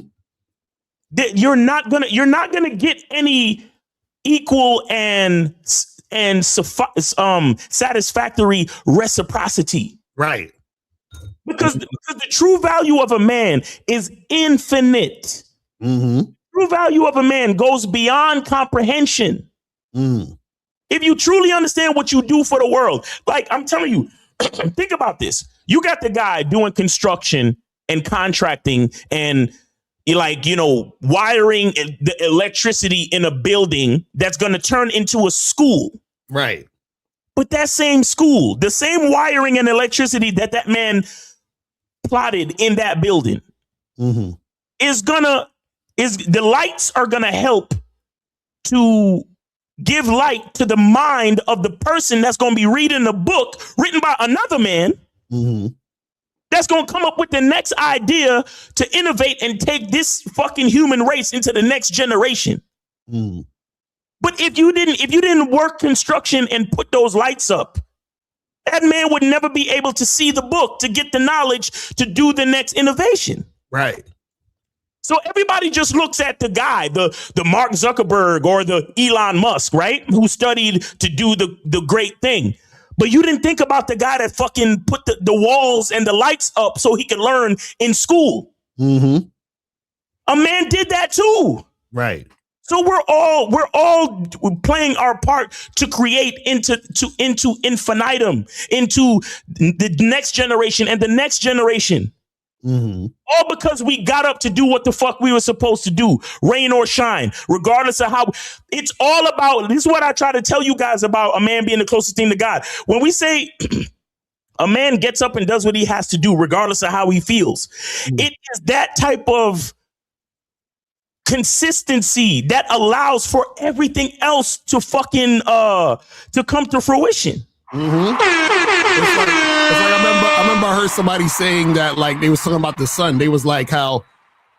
You're not gonna get any equal and satisfactory reciprocity, right? Because the true value of a man is infinite. Mm-hmm. True value of a man goes beyond comprehension. Mm. If you truly understand what you do for the world, like I'm telling you, think about this. You got the guy doing construction and contracting and wiring the electricity in a building that's going to turn into a school. Right. But that same school, the same wiring and electricity that man plotted in that building mm-hmm. the lights are going to help to give light to the mind of the person that's going to be reading the book written by another man. Mm-hmm. That's going to come up with the next idea to innovate and take this fucking human race into the next generation. Mm. But if you didn't work construction and put those lights up, that man would never be able to see the book, to get the knowledge, to do the next innovation. Right. So everybody just looks at the guy, the Mark Zuckerberg or the Elon Musk, right? Who studied to do the great thing. But you didn't think about the guy that fucking put the walls and the lights up so he could learn in school. Mm-hmm. A man did that too. Right. So we're all playing our part to create into infinitum, into the next generation and the next generation. Mm-hmm. All because we got up to do what the fuck we were supposed to do, rain or shine, regardless of how. It's all about, this is what I try to tell you guys about a man being the closest thing to God. When we say a man gets up and does what he has to do, regardless of how he feels, it is that type of consistency that allows for everything else to fucking to come to fruition. Mm-hmm. It's like I remember I heard somebody saying that, like, they was talking about the sun. They was like how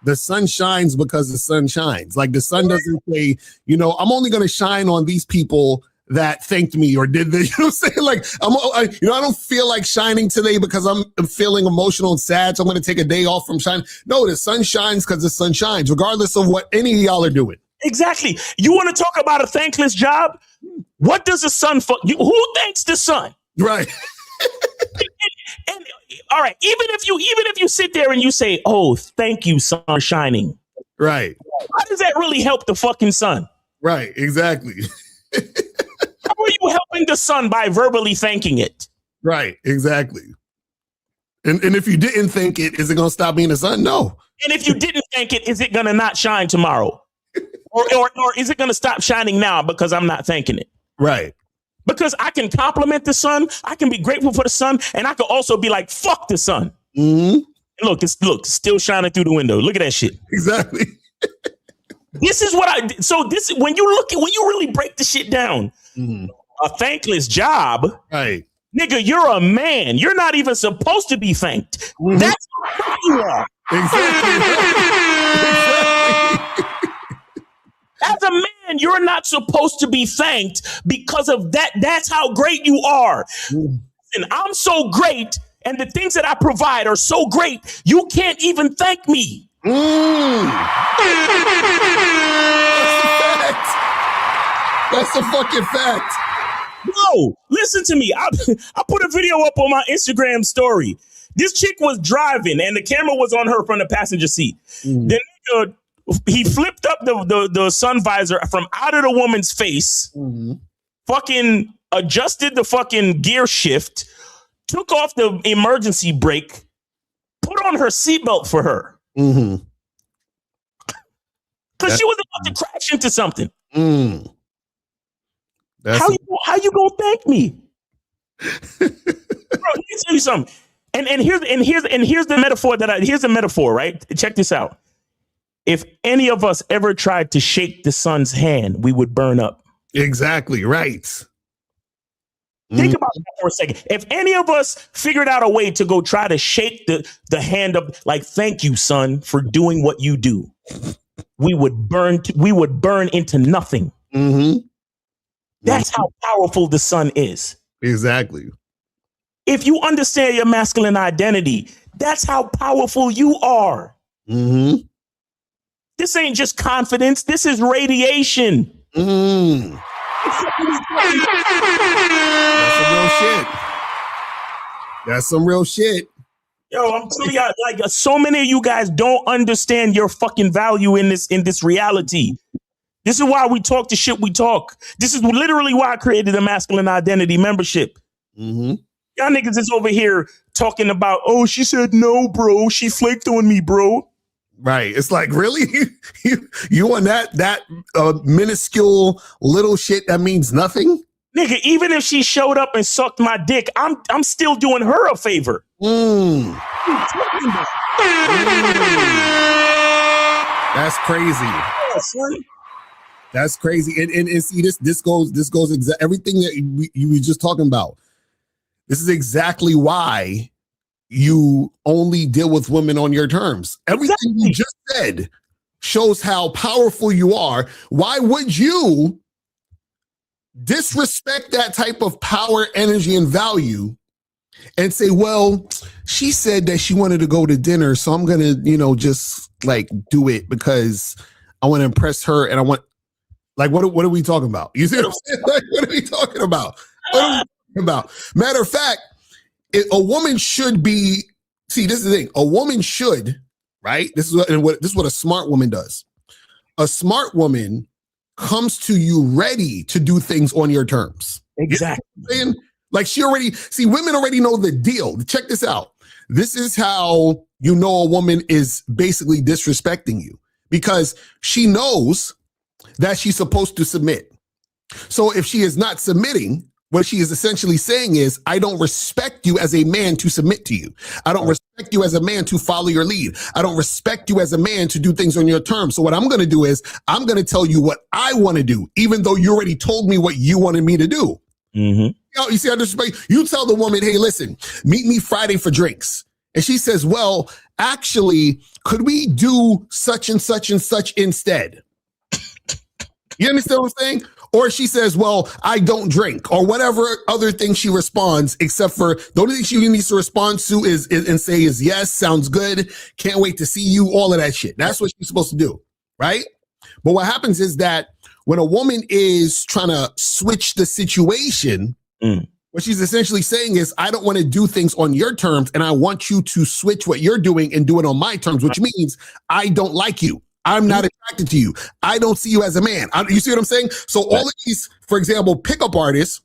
the sun shines because the sun shines. Like, the sun doesn't say, I'm only going to shine on these people that thanked me or did this. You know what I'm saying? Like, I don't feel like shining today because I'm feeling emotional and sad, so I'm going to take a day off from shining. No, the sun shines because the sun shines, regardless of what any of y'all are doing. Exactly. You want to talk about a thankless job? What does the sun who thanks the sun? Right. and all right, even if you sit there and you say, "Oh, thank you, sun for shining." Right. How does that really help the fucking sun? Right. Exactly. How are you helping the sun by verbally thanking it? Right. Exactly. And if you didn't thank it, is it going to stop being the sun? No. And if you didn't thank it, is it going to not shine tomorrow? Or is it going to stop shining now because I'm not thanking it? Right. Because I can compliment the sun, I can be grateful for the sun, and I can also be like, fuck the sun. Mm-hmm. Look, it's still shining through the window. Look at that shit. Exactly. This is what when you really break the shit down, a thankless job, right? Nigga, you're a man. You're not even supposed to be thanked. Mm-hmm. That's how you are. Exactly. As a man, you're not supposed to be thanked because of that. That's how great you are. And I'm so great, And the things that I provide are so great, you can't even thank me. That's a fucking fact. Bro, listen to me. I put a video up on my Instagram story. This chick was driving and the camera was on her from the passenger seat. Then he flipped up the sun visor from out of the woman's face, fucking adjusted the fucking gear shift, took off the emergency brake, put on her seatbelt for her. Because she was about to crash into something. How you gonna thank me? Bro, let me tell you something. And here's the metaphor here's the metaphor, right? Check this out. If any of us ever tried to shake the sun's hand, we would burn up. Exactly right. Think about that for a second. If any of us figured out a way to go try to shake the hand of, like, thank you, son, for doing what you do, we would burn into nothing. That's how powerful the sun is. Exactly. If you understand your masculine identity, that's how powerful you are. This ain't just confidence. This is radiation. That's some real shit. That's some real shit. Yo, I'm telling you, like, so many of you guys don't understand your fucking value in this reality. This is why we talk the shit we talk. This is literally why I created a masculine identity membership. Y'all niggas is over here talking about, oh, she said no, bro. She flaked on me, bro. Right. It's like, really? you on that minuscule little shit that means nothing? Nigga, even if she showed up and sucked my dick, I'm still doing her a favor. That's crazy. Yeah, son. That's crazy. And see, this goes everything that you were just talking about. This is exactly why you only deal with women on your terms. Everything you just said shows how powerful you are. Why would you disrespect that type of power, energy, and value and say, well, she said that she wanted to go to dinner, so I'm going to, just like do it because I want to impress her and I want, like, what are we talking about? You see what I'm saying? Like, what are we talking about? What are we talking about? Matter of fact, a woman should be, see, this is the thing. A woman should, right? This is what a smart woman does. A smart woman comes to you ready to do things on your terms. Exactly. You know what I'm saying? Like women already know the deal. Check this out. This is how you know a woman is basically disrespecting you, because she knows that she's supposed to submit. So if she is not submitting, what she is essentially saying is, I don't respect you as a man to submit to you. I don't respect you as a man to follow your lead. I don't respect you as a man to do things on your terms. So what I'm going to do is I'm going to tell you what I want to do, even though you already told me what you wanted me to do. You see, I disrespect. You tell the woman, hey, listen, meet me Friday for drinks. And she says, well, actually, could we do such and such and such instead? You understand what I'm saying? Or she says, well, I don't drink, or whatever other thing she responds, except for the only thing she needs to respond to is and say is yes, sounds good, can't wait to see you, all of that shit. That's what she's supposed to do, right? But what happens is that when a woman is trying to switch the situation, what she's essentially saying is, I don't want to do things on your terms, and I want you to switch what you're doing and do it on my terms, which means I don't like you. I'm not attracted to you. I don't see you as a man. You see what I'm saying? So all of these, for example, pickup artists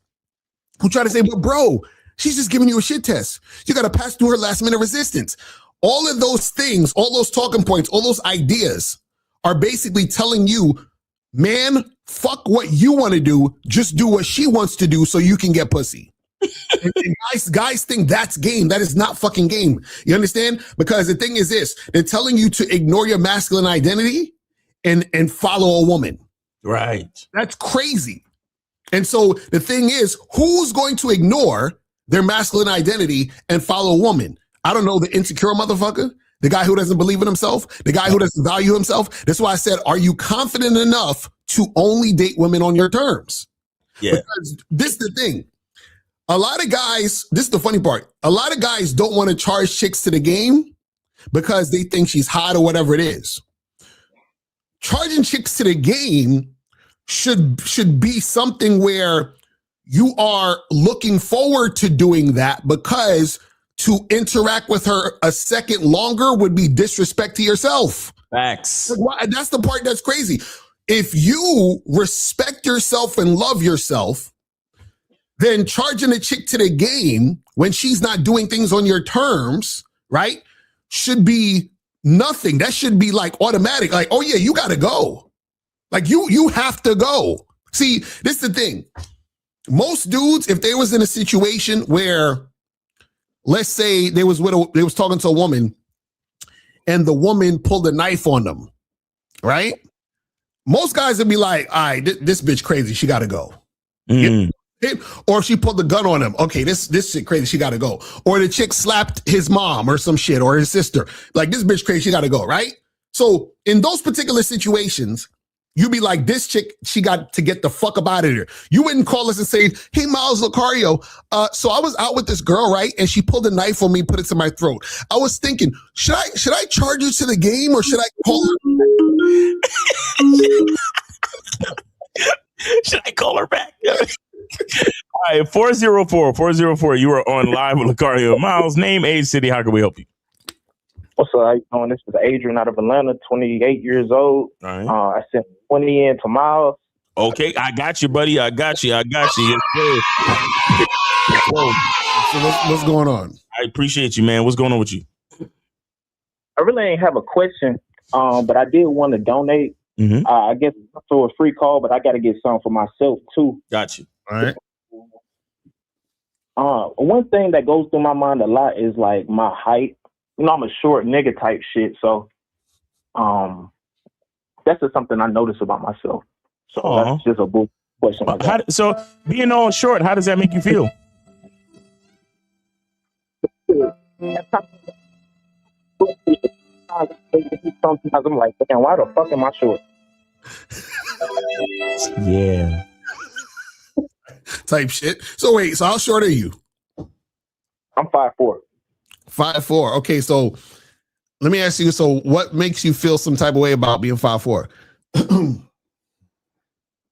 who try to say, but bro, she's just giving you a shit test. You got to pass through her last minute resistance. All of those things, all those talking points, all those ideas are basically telling you, man, fuck what you want to do. Just do what she wants to do so you can get pussy. and guys think that's game. That is not fucking game. You understand? Because the thing is this, they're telling you to ignore your masculine identity and follow a woman. Right. That's crazy. And so the thing is, who's going to ignore their masculine identity and follow a woman? I don't know, the insecure motherfucker, the guy who doesn't believe in himself, the guy who doesn't value himself. That's why I said, are you confident enough to only date women on your terms? Yeah. Because this is the thing. a lot of guys, this is the funny part, a lot of guys don't want to charge chicks to the game because they think she's hot or whatever it is. Charging chicks to the game should be something where you are looking forward to doing that, because to interact with her a second longer would be disrespect to yourself. Facts. That's the part that's crazy. If you respect yourself and love yourself, then charging a chick to the game when she's not doing things on your terms, right, should be nothing. That should be like automatic. Like, oh yeah, you got to go. Like you have to go. See, this is the thing. Most dudes, if they was in a situation where, let's say they was talking to a woman and the woman pulled a knife on them, right? Most guys would be like, all right, this bitch crazy. She got to go. Or if she pulled the gun on him, okay, this shit crazy, she gotta go. Or the chick slapped his mom or some shit, or his sister. Like, this bitch crazy, she gotta go, right? So in those particular situations, you'd be like, this chick, she got to get the fuck up out of here. You wouldn't call us and say, hey, Miles Locario, so I was out with this girl, right? And she pulled a knife on me, put it to my throat. I was thinking, should I charge her to the game, or should I call her? Should I call her back? All right, 404, you are on live with Locario. Miles, name, age, city, how can we help you? What's up? How you doing? This is Adrian out of Atlanta, 28 years old. All right. I sent 20 in to Miles. Okay, I got you, buddy. I got you. Yes, sir. So what's going on? I appreciate you, man. What's going on with you? I really ain't have a question, but I did want to donate. Mm-hmm. I guess for a free call, but I got to get some for myself too. Got you. All right. One thing that goes through my mind a lot is like my height. You know, I'm a short nigga type shit, so that's just something I notice about myself. So that's just a bull question. So being all short, how does that make you feel? Sometimes I'm like, damn, why the fuck am I short? Yeah. Type shit. So wait, so how short are you? I'm 5'4". 5'4". Okay, so let me ask you, so what makes you feel some type of way about being 5'4"?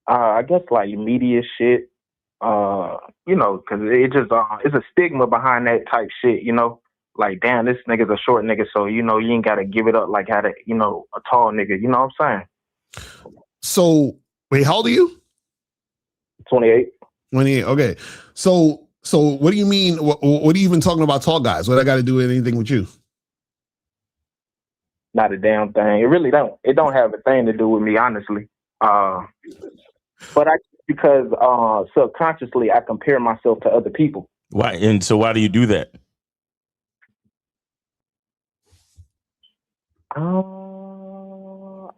I guess like media shit. You know, because it just it's a stigma behind that type shit, you know? Like, damn, this nigga's a short nigga, so, you know, you ain't got to give it up like how to, you know, a tall nigga. You know what I'm saying? So, wait, how old are you? 28. 28, okay. So what do you mean, what are you even talking about tall guys? What I got to do with anything with you? Not a damn thing. It really don't. It don't have a thing to do with me, honestly. But because subconsciously I compare myself to other people. Why? And so why do you do that?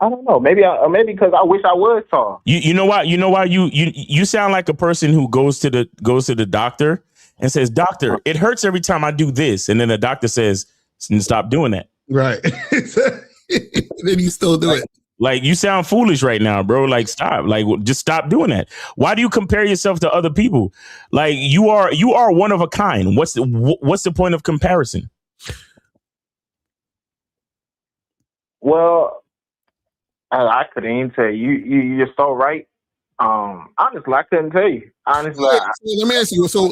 I don't know. Maybe because I wish I was tall. You know why? You know why you sound like a person who goes to the doctor and says, "Doctor, it hurts every time I do this," and then the doctor says, "Stop doing that." Right. Then you still do it. Like, you sound foolish right now, bro. Like, stop. Like, just stop doing that. Why do you compare yourself to other people? Like, you are one of a kind. What's the point of comparison? Well, I couldn't even tell you. You're so right. Honestly, I couldn't tell you. Honestly, let me ask you. So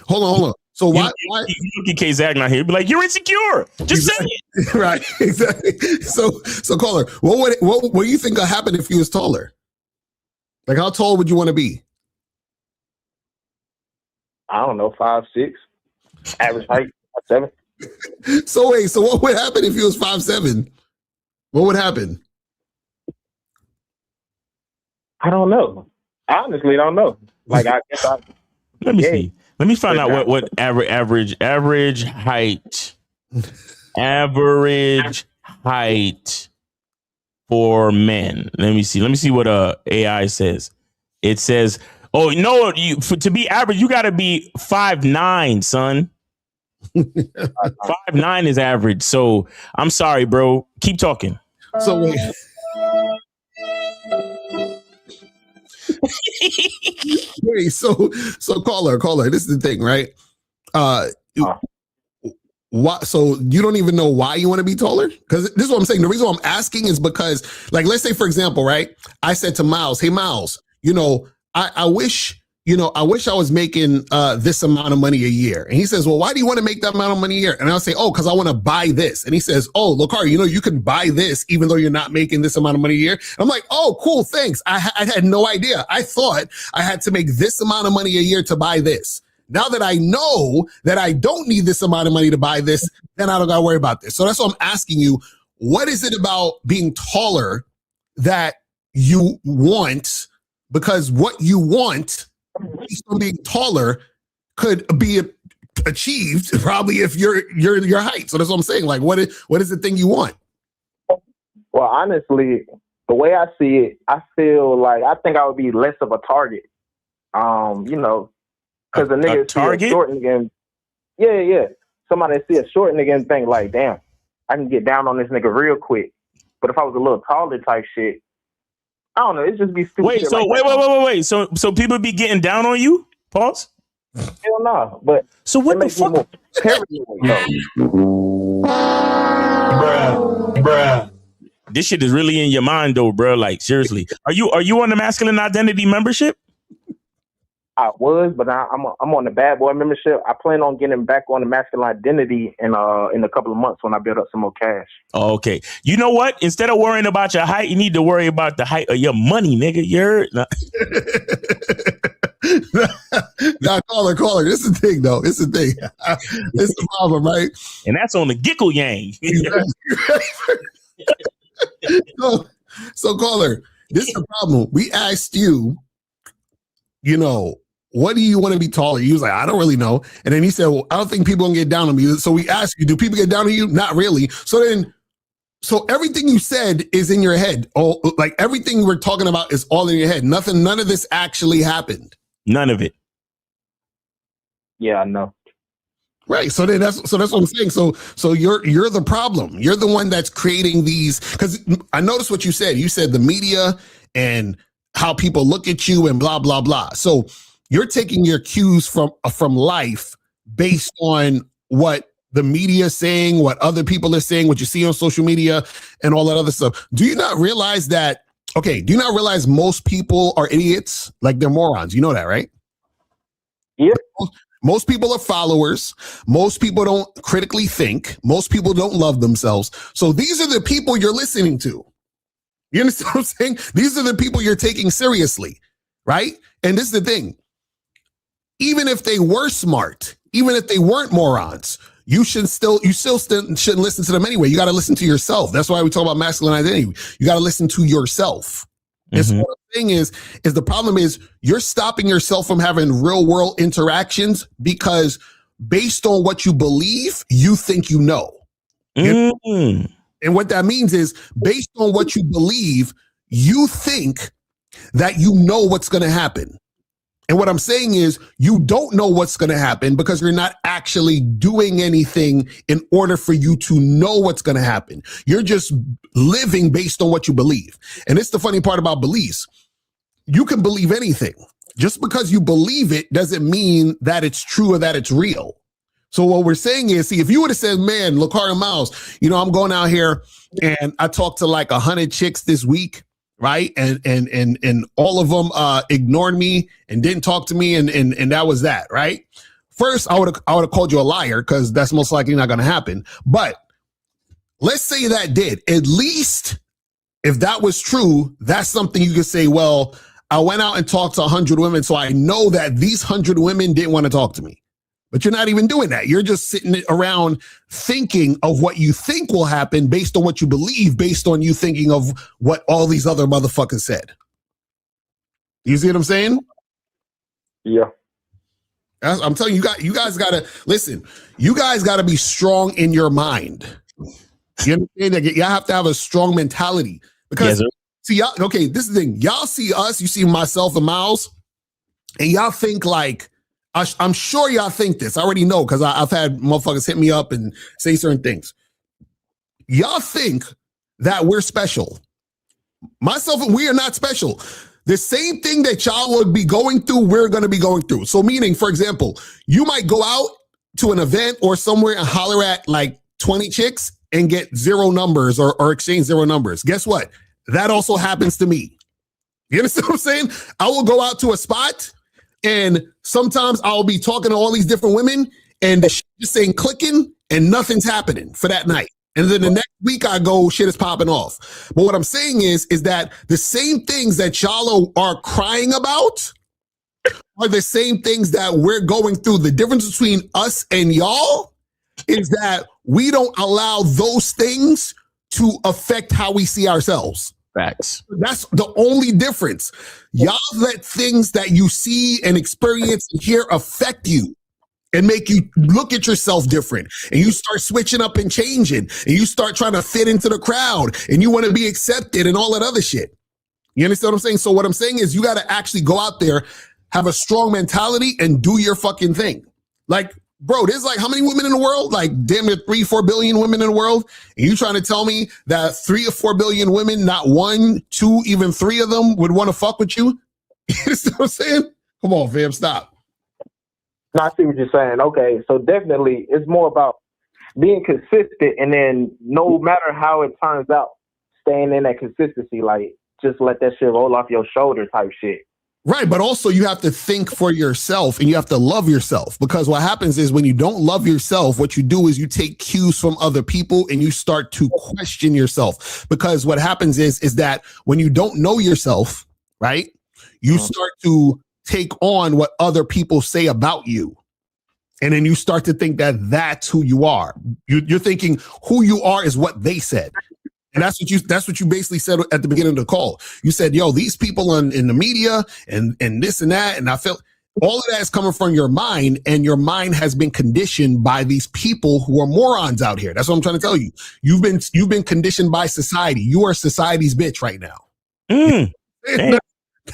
hold on. So why you look at K-Zag out here, be like, you're insecure. Just say it. Right, exactly. So caller, what do you think would happen if you was taller? Like, how tall would you want to be? I don't know, 5'6", average height, 5'7". So wait, so what would happen if you was 5'7"? What would happen? I don't know. I honestly don't know. Like, I guess let me see. Let me find out what average height for men. Let me see what AI says. It says, oh no, to be average, you got to be 5'9", son. 5'9" is average. So I'm sorry, bro. Keep talking. So wait. Wait, so caller, this is the thing, right? Why, so you don't even know why you want to be taller? Because this is what I'm saying. The reason why I'm asking is because, like, let's say, for example, right? I said to Miles, hey, Miles, I wish I was making this amount of money a year. And he says, well, why do you want to make that amount of money a year? And I'll say, oh, because I want to buy this. And he says, oh, Locario, you can buy this even though you're not making this amount of money a year. And I'm like, oh, cool, thanks. I had no idea. I thought I had to make this amount of money a year to buy this. Now that I know that I don't need this amount of money to buy this, then I don't got to worry about this. So that's what I'm asking you. What is it about being taller that you want? Because what you want based on being taller could be achieved probably if you're your height. So that's what I'm saying. Like, what is the thing you want? Well, honestly, the way I see it, I feel like I think I would be less of a target. Because the nigga see a short nigga, yeah. Somebody see a short nigga and think like, damn, I can get down on this nigga real quick. But if I was a little taller type shit, I don't know. It just be stupid. Wait, so wait. So people be getting down on you? Pause. Hell no. But so what the fuck? Bruh. This shit is really in your mind though, bro. Like seriously, are you on the masculine identity membership? I was, but I'm on the bad boy membership. I plan on getting back on the masculine identity in a couple of months when I build up some more cash. Okay. You know what? Instead of worrying about your height, you need to worry about the height of your money, nigga. You're nah, caller. This is the thing, though. This is the thing. This is the problem, right? And that's on the gickle yang. So caller, this is the problem. We asked you, what do you want to be taller? He was like, I don't really know. And then he said, well, I don't think people can get down on me. So we asked you, do people get down on you? Not really. So everything you said is in your head. Oh, like everything we're talking about is all in your head. None of this actually happened. None of it. Yeah, I know. Right. So that's what I'm saying. So you're the problem. You're the one that's creating these, because I noticed what you said. You said the media and how people look at you and blah, blah, blah. So you're taking your cues from life based on what the media is saying, what other people are saying, what you see on social media and all that other stuff. Do you not realize most people are idiots? Like they're morons. You know that, right? Yeah. Most people are followers. Most people don't critically think. Most people don't love themselves. So these are the people you're listening to. You understand what I'm saying? These are the people you're taking seriously, right? And this is the thing. Even if they were smart, even if they weren't morons, you still shouldn't listen to them anyway. You got to listen to yourself. That's why we talk about masculine identity. You got to listen to yourself. Mm-hmm. And so what I'm saying is the problem is you're stopping yourself from having real world interactions because based on what you believe, you think you know. Mm. And what that means is based on what you believe, you think that you know what's going to happen. And what I'm saying is you don't know what's going to happen because you're not actually doing anything in order for you to know what's going to happen. You're just living based on what you believe. And it's the funny part about beliefs. You can believe anything. Just because you believe it doesn't mean that it's true or that it's real. So what we're saying is, see, if you would have said, man, Locario Miles, I'm going out here and I talked to like 100 chicks this week, right? And all of them ignored me and didn't talk to me, and that was that, right? First, I would have called you a liar because that's most likely not going to happen. But let's say that did. At least if that was true, that's something you could say, well, I went out and talked to 100 women, so I know that these 100 women didn't want to talk to me. But you're not even doing that. You're just sitting around thinking of what you think will happen based on what you believe, based on you thinking of what all these other motherfuckers said. You see what I'm saying? Yeah. I'm telling you, you guys got to listen. You guys got to be strong in your mind. You understand that? You have to have a strong mentality because see, y'all, okay, this is the thing. Y'all see us, you see myself and Miles, and y'all think like, I'm sure y'all think this. I already know because I've had motherfuckers hit me up and say certain things. Y'all think that we're special. Myself, we are not special. The same thing that y'all would be going through, we're going to be going through. So meaning, for example, you might go out to an event or somewhere and holler at like 20 chicks and get 0 numbers or exchange 0 numbers. Guess what? That also happens to me. You understand what I'm saying? I will go out to a spot and sometimes I'll be talking to all these different women and the shit just ain't clicking and nothing's happening for that night. And then the next week I go, shit is popping off. But what I'm saying is that the same things that y'all are crying about are the same things that we're going through. The difference between us and y'all is that we don't allow those things to affect how we see ourselves. Facts. That's the only difference. Y'all let things that you see and experience and hear affect you and make you look at yourself different. And you start switching up and changing. And you start trying to fit into the crowd. And you want to be accepted and all that other shit. You understand what I'm saying? So what I'm saying is you got to actually go out there, have a strong mentality, and do your fucking thing. Like, bro, there's like how many women in the world? Like damn near 3-4 billion women in the world. And you trying to tell me that 3 or 4 billion women, not 1, 2, even 3 of them would want to fuck with you? You see what I'm saying? Come on, fam, stop. No, I see what you're saying. Okay, so definitely it's more about being consistent, and then no matter how it turns out, staying in that consistency, like just let that shit roll off your shoulder type shit. Right, but also you have to think for yourself and you have to love yourself, because what happens is when you don't love yourself, what you do is you take cues from other people and you start to question yourself. Because what happens is that when you don't know yourself, right, you start to take on what other people say about you. And then you start to think that that's who you are. You're thinking who you are is what they said. And that's what you basically said at the beginning of the call. You said, yo, these people in the media and this and that. And I felt all of that is coming from your mind, and your mind has been conditioned by these people who are morons out here. That's what I'm trying to tell you. You've been conditioned by society. You are society's bitch right now.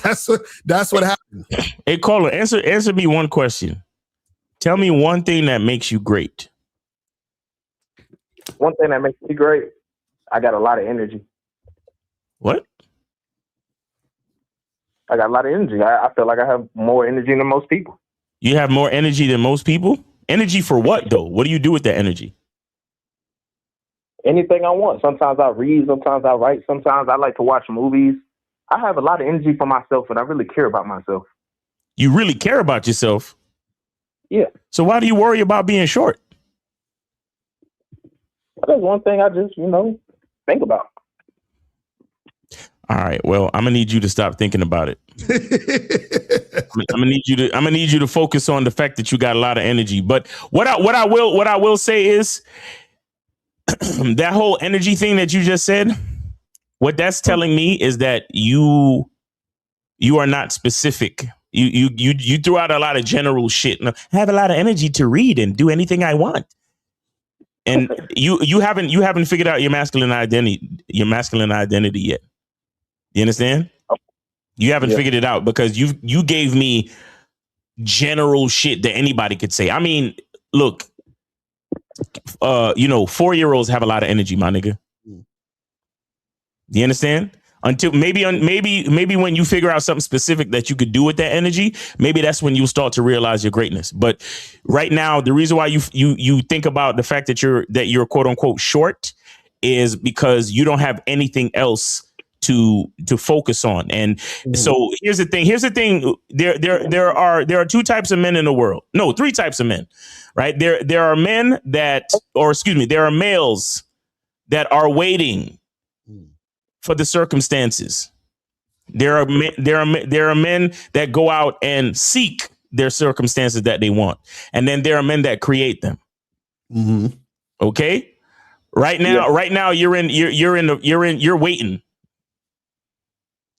That's what happened. Hey, caller, answer me one question. Tell me one thing that makes you great. One thing that makes me great, I got a lot of energy. What? I got a lot of energy. I feel like I have more energy than most people. You have more energy than most people? Energy for what, though? What do you do with that energy? Anything I want. Sometimes I read, sometimes I write, sometimes I like to watch movies. I have a lot of energy for myself, and I really care about myself. You really care about yourself? Yeah. So why do you worry about being short? That's one thing I just, think about. All right. Well, I'm gonna need you to stop thinking about it. I'm gonna need you to focus on the fact that you got a lot of energy. But what I will say is that whole energy thing that you just said, what that's telling me is that you are not specific. You threw out a lot of general shit. I have a lot of energy to read and do anything I want. And you haven't figured out your masculine identity yet. You understand? You haven't figured it out, because you gave me general shit that anybody could say. I mean, look, 4-year-olds have a lot of energy, my nigga. You understand? Until maybe when you figure out something specific that you could do with that energy, maybe that's when you start to realize your greatness. But right now, the reason why you think about the fact that you're quote unquote short is because you don't have anything else to focus on. And so here's the thing. There are 2 types of men in the world. No, 3 types of men, right? There are men there are males that are waiting for the circumstances. There are men that go out and seek their circumstances that they want, and then there are men that create them. Mm-hmm. Okay, right now you're waiting.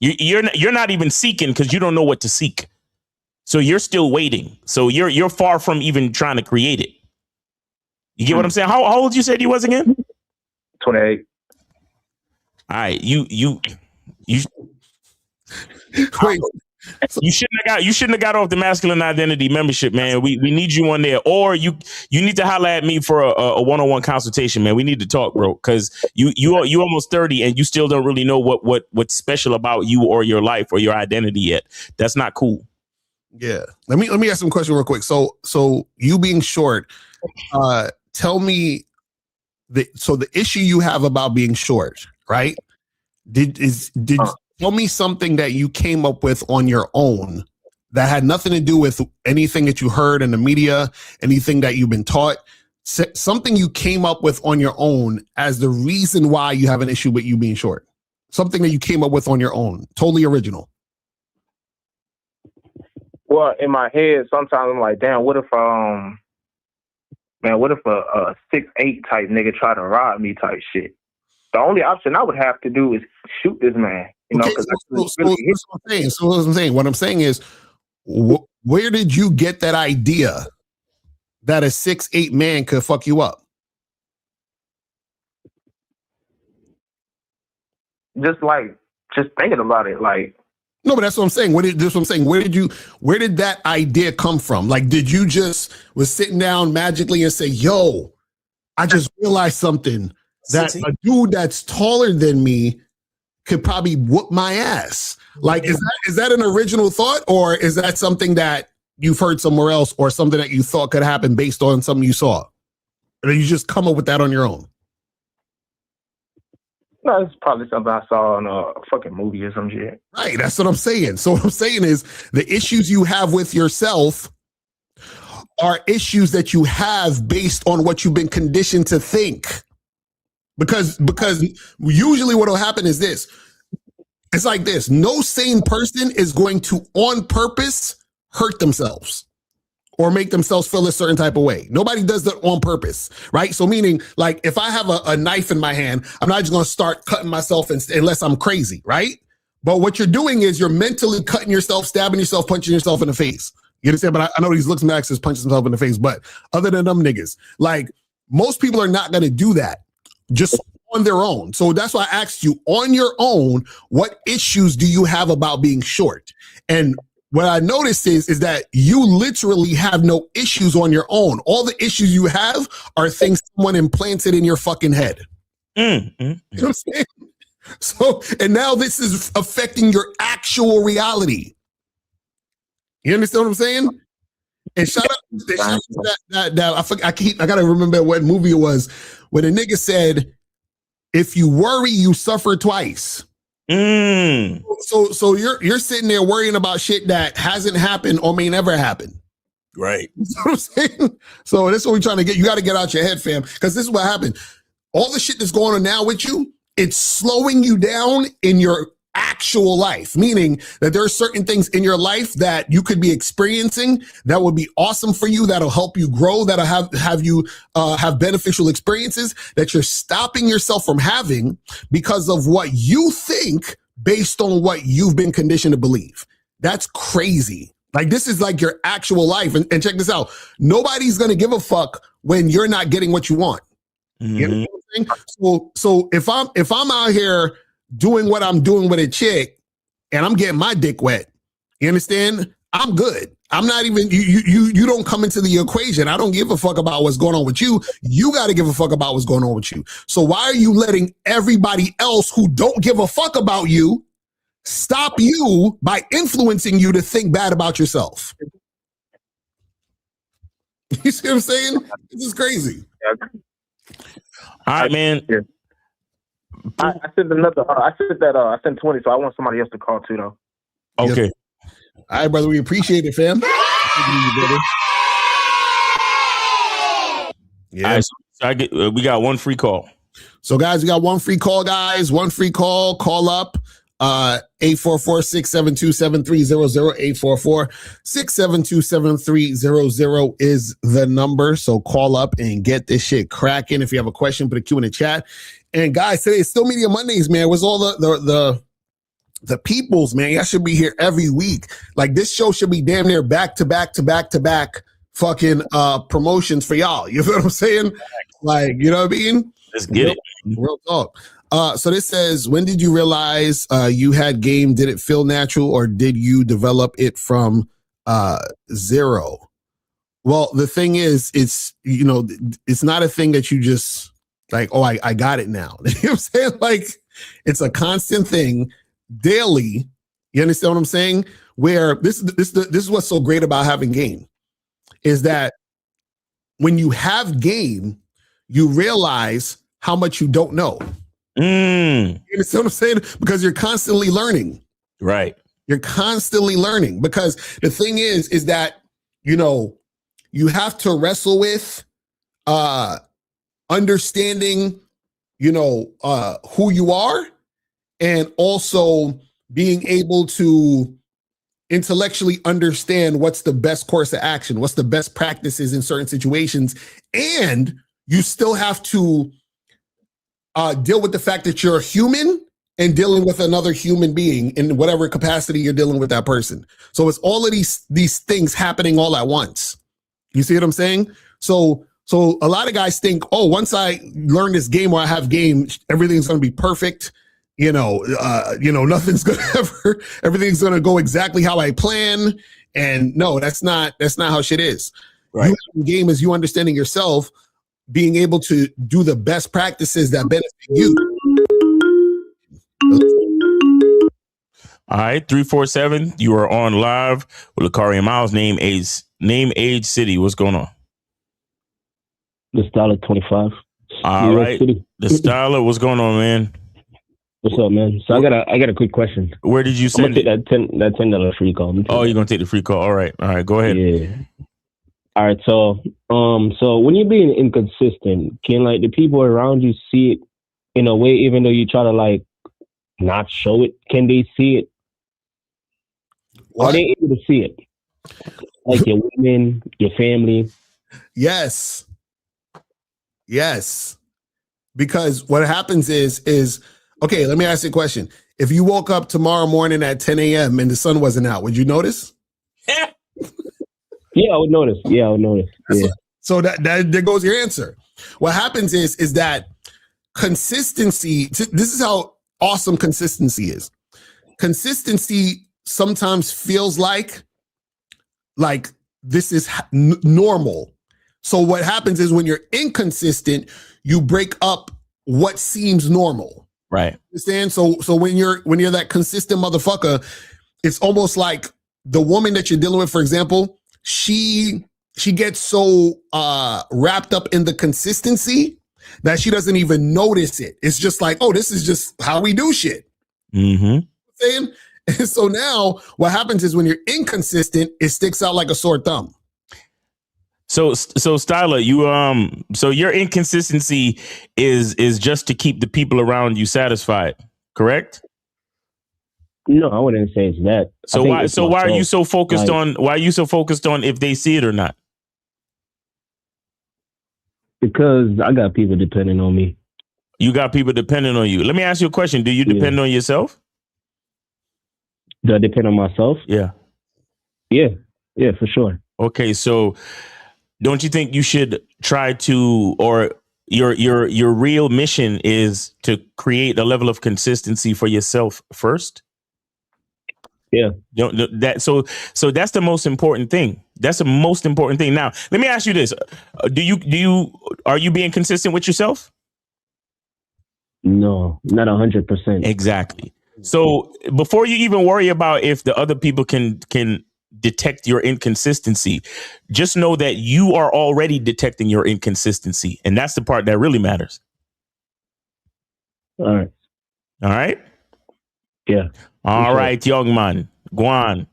You're not even seeking because you don't know what to seek, so you're still waiting. So you're far from even trying to create it. You get what I'm saying? How old you said you was again? 28. All right, you Wait, You shouldn't have got off the masculine identity membership, man. We need you on there, or you need to holler at me for a one-on-one consultation, man. We need to talk, bro, because you almost 30 and you still don't really know what's special about you or your life or your identity yet. That's not cool. Yeah. Let me ask some question real quick. So you being short, tell me the issue you have about being short, right? Tell me something that you came up with on your own that had nothing to do with anything that you heard in the media, anything that you've been taught, something you came up with on your own as the reason why you have an issue with you being short. Something that you came up with on your own, totally original. Well, in my head, sometimes I'm like, damn, what if a 6'8" type nigga try to rob me type shit? The only option I would have to do is shoot this man. You know, because what I'm saying is, where did you get that idea that a 6'8" man could fuck you up? Just thinking about it, like. No, but that's what I'm saying. Where did that idea come from? Like, did you just was sitting down magically and say, yo, I just realized something, that a dude that's taller than me could probably whoop my ass? Like, is that an original thought, or is that something that you've heard somewhere else, or something that you thought could happen based on something you saw? Or did you just come up with that on your own? No, it's probably something I saw in a fucking movie or some shit. Right, that's what I'm saying. So what I'm saying is, the issues you have with yourself are issues that you have based on what you've been conditioned to think. Because usually what will happen is this. It's like this. No sane person is going to, on purpose, hurt themselves or make themselves feel a certain type of way. Nobody does that on purpose, right? So meaning, like, if I have a knife in my hand, I'm not just going to start cutting myself unless I'm crazy, right? But what you're doing is you're mentally cutting yourself, stabbing yourself, punching yourself in the face. You understand? But I know these looks Max is punching himself in the face. But other than them niggas, like, most people are not going to do that just on their own. So that's why I asked you, on your own, what issues do you have about being short? And what I noticed is that you literally have no issues on your own. All the issues you have are things someone implanted in your fucking head. You know what I'm saying? So, and now this is affecting your actual reality. You understand what I'm saying? And shout out to that I gotta remember what movie it was, where the nigga said, if you worry, you suffer twice. So you're sitting there worrying about shit that hasn't happened or may never happen. Right. You know what I'm saying? So that's what we're trying to get. You got to get out your head, fam. Because this is what happened. All the shit that's going on now with you, it's slowing you down in your actual life, meaning that there are certain things in your life that you could be experiencing that would be awesome for you, that'll help you grow, that'll have you have beneficial experiences that you're stopping yourself from having because of what you think based on what you've been conditioned to believe. That's crazy. Like, this is like your actual life. And check this out. Nobody's going to give a fuck when you're not getting what you want. You know what I'm saying? So if I'm out here doing what I'm doing with a chick and I'm getting my dick wet, you understand? I'm good. I'm not even, you don't come into the equation. I don't give a fuck about what's going on with you. You got to give a fuck about what's going on with you. So why are you letting everybody else who don't give a fuck about you stop you by influencing you to think bad about yourself? You see what I'm saying? This is crazy. All right, man. I sent another. I sent 20, so I want somebody else to call too, though. Okay. Yes. All right, brother. We appreciate it, fam. Yeah. All right, so we got one free call. So, guys, we got one free call, guys. One free call. Call up. 844-672-7300. 844-672-7300 is the number. So call up and get this shit cracking. If you have a question, put a Q in the chat. And guys, today is Still Media Mondays, man. What's all the peoples, man? Y'all should be here every week. Like, this show should be damn near back to back fucking promotions for y'all. You feel what I'm saying? Like, you know what I mean? Let's get it. Real talk. So this says, when did you realize you had game? Did it feel natural, or did you develop it from zero? Well, the thing is, it's not a thing that you just like, oh, I got it now. You know what I'm saying? Like, it's a constant thing daily. You understand what I'm saying? Where this is what's so great about having game is that when you have game, you realize how much you don't know. You understand what I'm saying? Because you're constantly learning. Right. You're constantly learning, because the thing is that, you have to wrestle with understanding, who you are, and also being able to intellectually understand what's the best course of action, what's the best practices in certain situations. And you still have to deal with the fact that you're a human and dealing with another human being in whatever capacity you're dealing with that person. So it's all of these things happening all at once. You see what I'm saying? So a lot of guys think, oh, once I learn this game or I have game, everything's going to be perfect. Nothing's going to everything's going to go exactly how I plan. And no, that's not how shit is. Right. You having game is you understanding yourself, being able to do the best practices that benefit you. All right, 347. You are on live with Locario Miles. Name, age, city. What's going on? The Styler 25. All right, the Styler. What's going on, man? What's up, man? So I got a quick question. Where did you send it? That $10 free call. Oh, you're gonna take the free call. All right, go ahead. Yeah. All right, so when you're being inconsistent, can like the people around you see it in a way, even though you try to like not show it? Can they see it? What? Are they able to see it? Like your women, your family? Yes. Because what happens is okay, let me ask you a question. If you woke up tomorrow morning at 10 a.m. and the sun wasn't out, would you notice? Yeah, I would notice. Yeah. So that there goes your answer. What happens is that consistency, this is how awesome consistency is. Consistency sometimes feels like this is normal. So what happens is when you're inconsistent, you break up what seems normal. Right. Understand? So when you're that consistent motherfucker, it's almost like the woman that you're dealing with, for example, she gets so wrapped up in the consistency that she doesn't even notice it. It's just like, oh, this is just how we do shit. Mm-hmm. Saying? And so now what happens is when you're inconsistent, it sticks out like a sore thumb. So Styler, you so your inconsistency is just to keep the people around you satisfied, correct? No, I wouldn't say it's that. So why are you so focused on if they see it or not? Because I got people depending on me. You got people depending on you. Let me ask you a question. Do you depend on yourself? Do I depend on myself? Yeah. Yeah, for sure. Okay, so don't you think you should try to, or your real mission is to create a level of consistency for yourself first? Yeah. So that's the most important thing. That's the most important thing. Now, let me ask you this. Are you being consistent with yourself? No, not 100%. Exactly. So before you even worry about if the other people can detect your inconsistency, just know that you are already detecting your inconsistency. And that's the part that really matters. All right. All right. Yeah. All right, young man. Guan.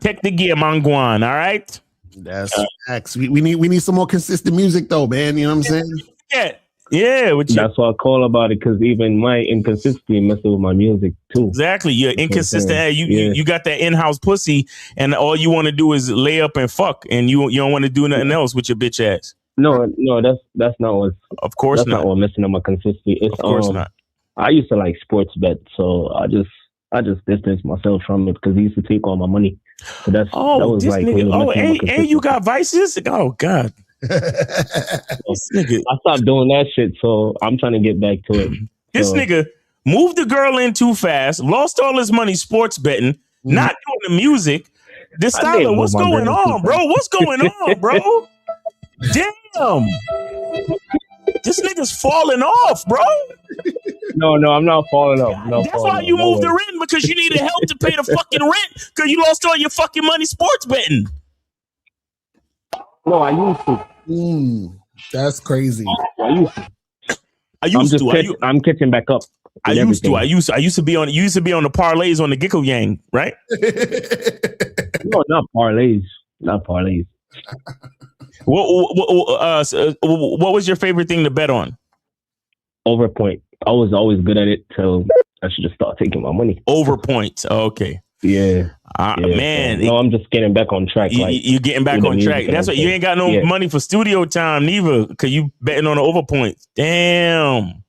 Take the gear, man. Guan. All right. That's facts. We need some more consistent music though, man. You know what I'm saying? Yeah. That's what I call about it, because even my inconsistency messes with my music too. Exactly. You're inconsistent. You got that in-house pussy, and all you want to do is lay up and fuck, and you don't want to do nothing else with your bitch ass. No, that's not what. Of course that's not what messing up my consistency. It's, of course not. I used to like sports bet, so I just distanced myself from it because he used to take all my money. So that was this like, nigga. And you got vices? Oh God. I stopped doing that shit, so I'm trying to get back to it. This nigga moved the girl in too fast, lost all his money sports betting, not doing the music. This Styler, what's going on, bro? What's going on, bro? Damn. This nigga's falling off, bro. No, I'm not falling off. That's why you moved her in, because you needed help to pay the fucking rent because you lost all your fucking money sports betting. No, I used to. That's crazy. I'm catching back up. I used to be on. You used to be on the parlays on the Gecko Yang, right? No, not parlays. What was your favorite thing to bet on? Over point. I was always good at it till I should just start taking my money. Over points. Okay. Yeah. Man. No, I'm just getting back on track. You're getting back on track. That's why you ain't got no money for studio time neither, because you betting on the over points. Damn.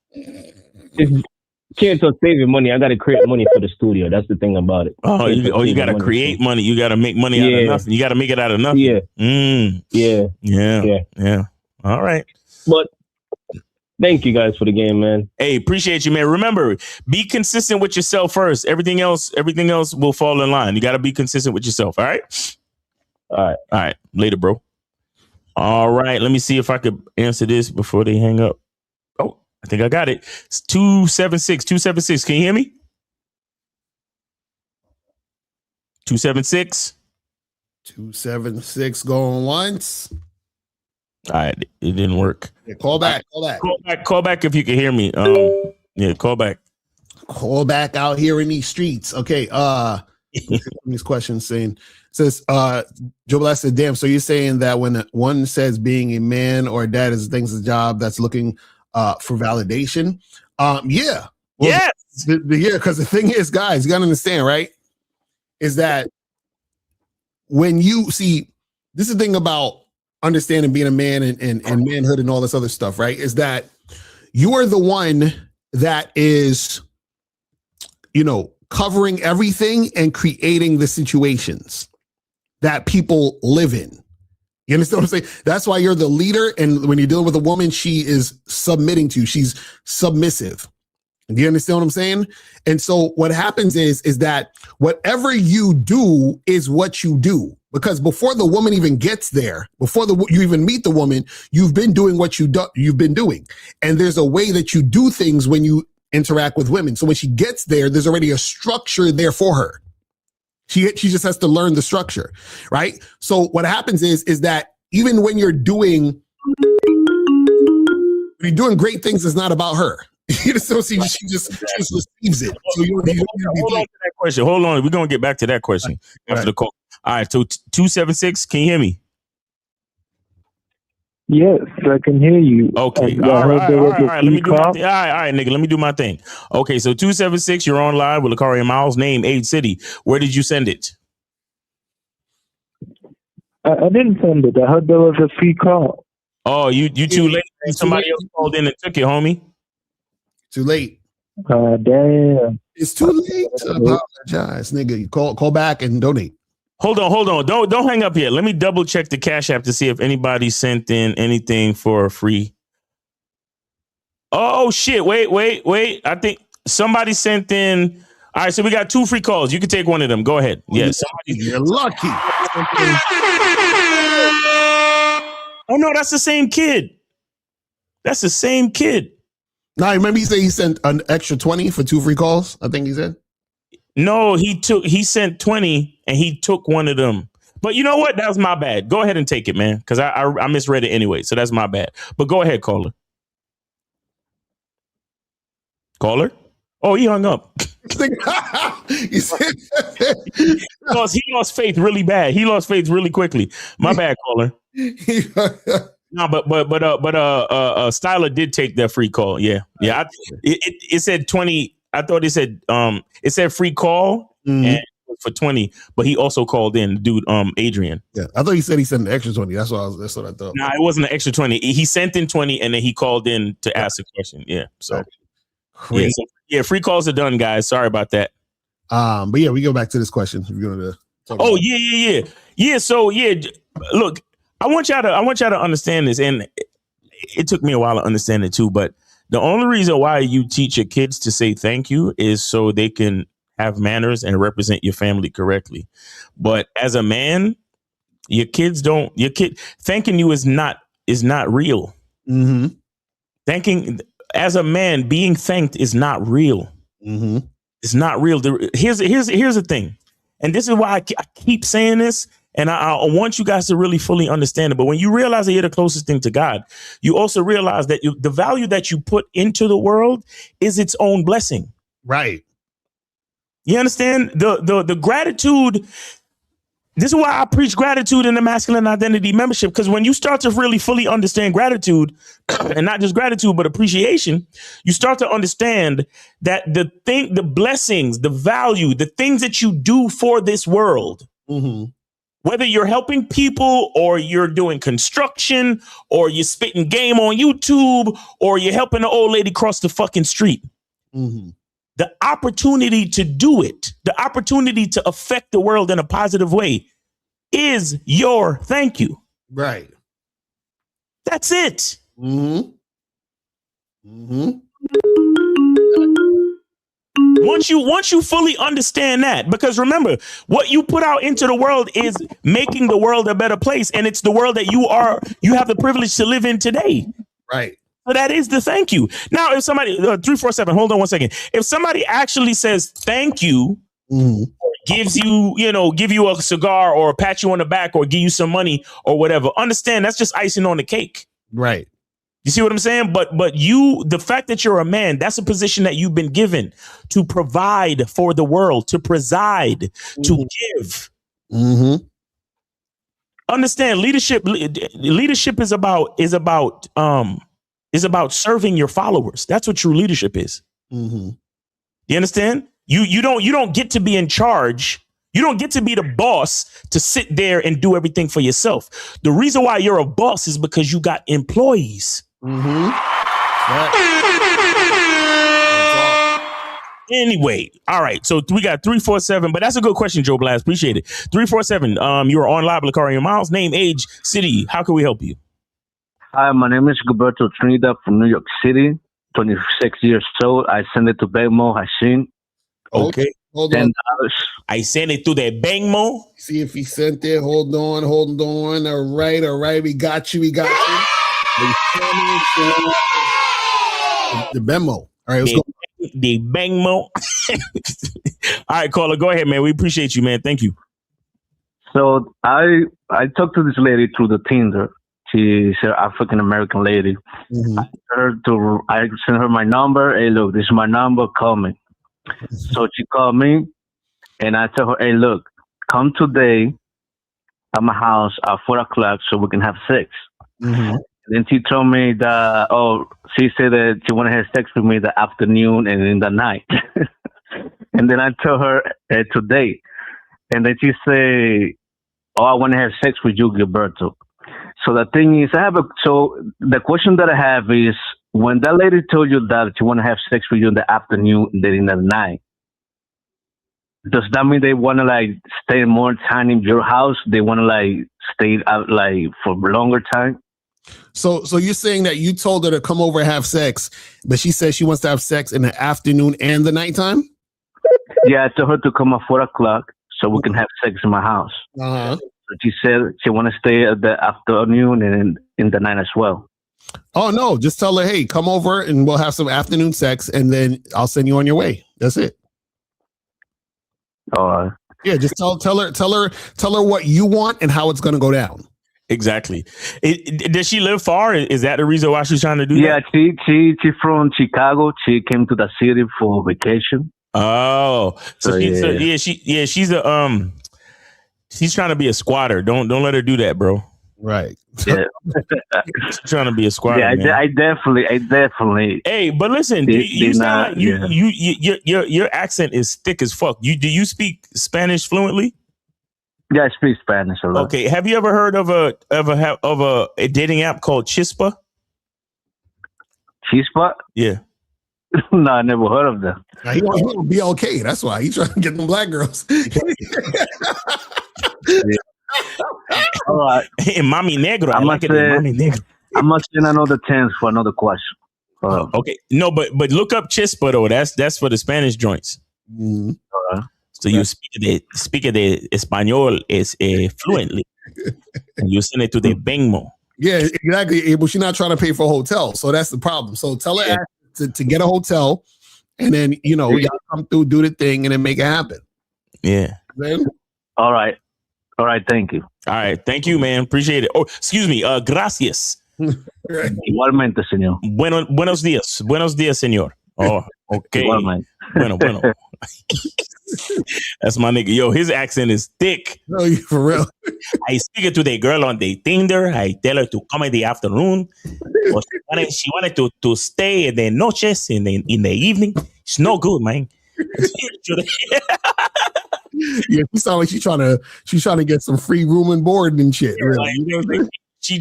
Can't just saving money. I got to create money for the studio. That's the thing about it. You got to create money. You got to make money out of nothing. You got to make it out of nothing. Yeah. All right. But thank you guys for the game, man. Hey, appreciate you, man. Remember, be consistent with yourself first. Everything else will fall in line. You got to be consistent with yourself. All right. All right. Later, bro. All right. Let me see if I could answer this before they hang up. Oh, I think I got it. It's 276. Can you hear me? 276. 276 going once. All right, it didn't work. Yeah, call back. Call back if you can hear me. Call back. Call back out here in these streets. Okay. These questions says Joe Black said, damn, so you're saying that when one says being a man or a dad is things a job that's looking for validation? Yeah. Well, yes. Because the thing is, guys, you gotta understand, right? Is that when you see, this is the thing about understanding being a man and manhood and all this other stuff, right? Is that you are the one that is, covering everything and creating the situations that people live in. You understand what I'm saying? That's why you're the leader. And when you're dealing with a woman, she is submitting to you. She's submissive. Do you understand what I'm saying? And so what happens is that whatever you do is what you do. Because before the woman even gets there, before you even meet the woman, you've been doing what you've been doing. And there's a way that you do things when you interact with women. So when she gets there, there's already a structure there for her. She just has to learn the structure, right? So what happens is that even when you're doing great things, it's not about her. So she just receives it. So hold on to that question. Hold on. We're going to get back to that question after the call. All right. So 276, can you hear me? Yes, I can hear you. Okay. All right. Let me do my thing. All right, nigga. Let me do my thing. Okay. So 276, you're on live with Locario Miles. Name, age, city. Where did you send it? I didn't send it. I heard there was a free call. Oh, you too late. Somebody else called in and took it, homie. Too late. Damn. It's too late to apologize, nigga. You call back and donate. Hold on. Don't hang up yet. Let me double check the Cash App to see if anybody sent in anything for free. Oh shit. Wait. I think somebody sent in. All right, so we got 2 free calls. You can take one of them. Go ahead. Yes. You're lucky. Oh no, that's the same kid. Now, remember he said he sent an extra 20 for 2 free calls? I think he said. No, he sent 20 and he took one of them. But you know what? That was my bad. Go ahead and take it, man. Because I misread it anyway. So that's my bad. But go ahead, caller. Caller? Oh, he hung up. He lost faith really bad. He lost faith really quickly. My bad, caller. No, but Styler did take that free call. Yeah. It said 20. I thought it said free call and for 20, but he also called in, dude. Adrian. Yeah, I thought he said he sent an extra 20. That's what I thought. Nah, it wasn't an extra 20. He sent in 20 and then he called in to ask a question. Yeah. So free calls are done, guys. Sorry about that. But yeah, we go back to this question. We're gonna yeah. So look, I want y'all to understand this, and it took me a while to understand it too. But The only reason why you teach your kids to say thank you is so they can have manners and represent your family correctly. But as a man, your kid thanking you is not real. Mm-hmm. Thanking as a man, being thanked is not real. Mm-hmm. It's not real. Here's the thing, and this is why I keep saying this, and I want you guys to really fully understand it. But when you realize that you're the closest thing to God, you also realize that the value that you put into the world is its own blessing. Right. You understand the gratitude. This is why I preach gratitude in the masculine identity membership, because when you start to really fully understand gratitude, and not just gratitude, but appreciation, you start to understand that the blessings, the value, the things that you do for this world, mm-hmm. whether you're helping people or you're doing construction or you're spitting game on YouTube or you're helping an old lady cross the fucking street. Mm-hmm. The opportunity to do it, the opportunity to affect the world in a positive way is your thank you. Right. That's it. Mm-hmm. Mm-hmm. Once you fully understand that, because remember, what you put out into the world is making the world a better place. And it's the world that you have the privilege to live in today. Right. So that is the thank you. Now, if somebody 347, hold on one second. If somebody actually says thank you, mm-hmm. or gives you, give you a cigar or pat you on the back or give you some money or whatever, understand that's just icing on the cake. Right. You see what I'm saying? But the fact that you're a man, that's a position that you've been given to provide for the world, to preside, mm-hmm. to give. Mm-hmm. Understand, leadership is about serving your followers. That's what true leadership is. Mm-hmm. You understand? You don't get to be in charge. You don't get to be the boss to sit there and do everything for yourself. The reason why you're a boss is because you got employees. Mm-hmm. Anyway, all right. So we got 347, but that's a good question, Joe Blast. Appreciate it. 347. You are on live, Locario Miles. Name, age, city. How can we help you? Hi, my name is Gilberto Trinidad from New York City. 26 years old. I sent it to Bemo Hashin. Okay. Hold on. I sent it to the Bangmo. See if he sent it. Hold on. All right. We got you. The Bemo. All right, let's go. The Bangmo. All right, caller, go ahead, man. We appreciate you, man. Thank you. So I talked to this lady through the Tinder. She's an African American lady. Mm-hmm. I sent her my number. Hey, look, this is my number. Call me. So she called me, and I told her, hey, look, come today at my house at 4:00 so we can have sex. Mm-hmm. Then she told me that, she said that she wanted to have sex with me the afternoon and in the night. And then I told her today. And then she said, I want to have sex with you, Gilberto. So the thing is, so the question that I have is, when that lady told you that she want to have sex with you in the afternoon and then in the night, does that mean they want to stay more time in your house? They want to stay out for a longer time? So you're saying that you told her to come over and have sex, but she says she wants to have sex in the afternoon and the nighttime? Yeah, I told her to come at 4:00 so we can have sex in my house. Uh-huh. So she said she want to stay at the afternoon and in the night as well. Oh, no, just tell her, hey, come over and we'll have some afternoon sex and then I'll send you on your way. That's it. Yeah, just tell her what you want and how it's going to go down. Exactly. Does she live far? Is that the reason why she's trying to do that? Yeah, she's from Chicago. She came to the city for vacation. Oh, she's trying to be a squatter. Don't let her do that, bro. Right. Yeah. She's trying to be a squatter. Yeah, man. I definitely. Hey, but listen, you sound like your accent is thick as fuck. Do you speak Spanish fluently? Yeah, I speak Spanish a lot. Okay, have you ever heard of a dating app called Chispa? Chispa? Yeah. No, I never heard of them. He want to be okay. That's why he's trying to get them black girls. All right. Mami negro. I'm going to send another 10 for another question. Oh. Okay, no, but look up chispero. That's for the Spanish joints. So you speak the español is fluently, and you send it to the Bengmo. Yeah, exactly. But she's not trying to pay for a hotel, so that's the problem. So tell her to get a hotel, and then y'all come through, do the thing, and then make it happen. Yeah. Man. All right. Thank you. All right. Thank you, man. Appreciate it. Oh, excuse me. Gracias. Igualmente, señor. Buenos días. Buenos días, señor. Oh, okay. Igualmente. Bueno. That's my nigga. Yo, his accent is thick. No, for real. I speak it to the girl on the Tinder. I tell her to come in the afternoon. Or she wanted to stay in the noches in the evening. It's no good, man. Yeah, she sounds like she's trying to get some free room and board and shit. Really. She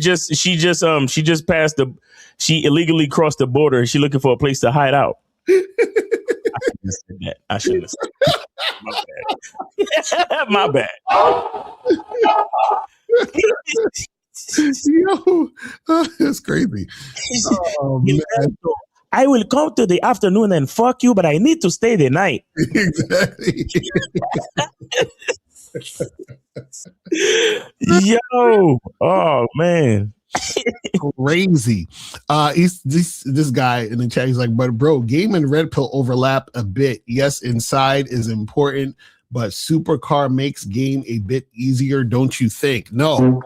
illegally crossed the border and she looking for a place to hide out. I shouldn't have said that. My bad. Yo, that's crazy. Oh, man. I will come to the afternoon and fuck you, but I need to stay the night. Exactly. Yo, oh man. Crazy. This guy in the chat, he's like, but bro, game and red pill overlap a bit. Yes, inside is important, but supercar makes game a bit easier, don't you think? No.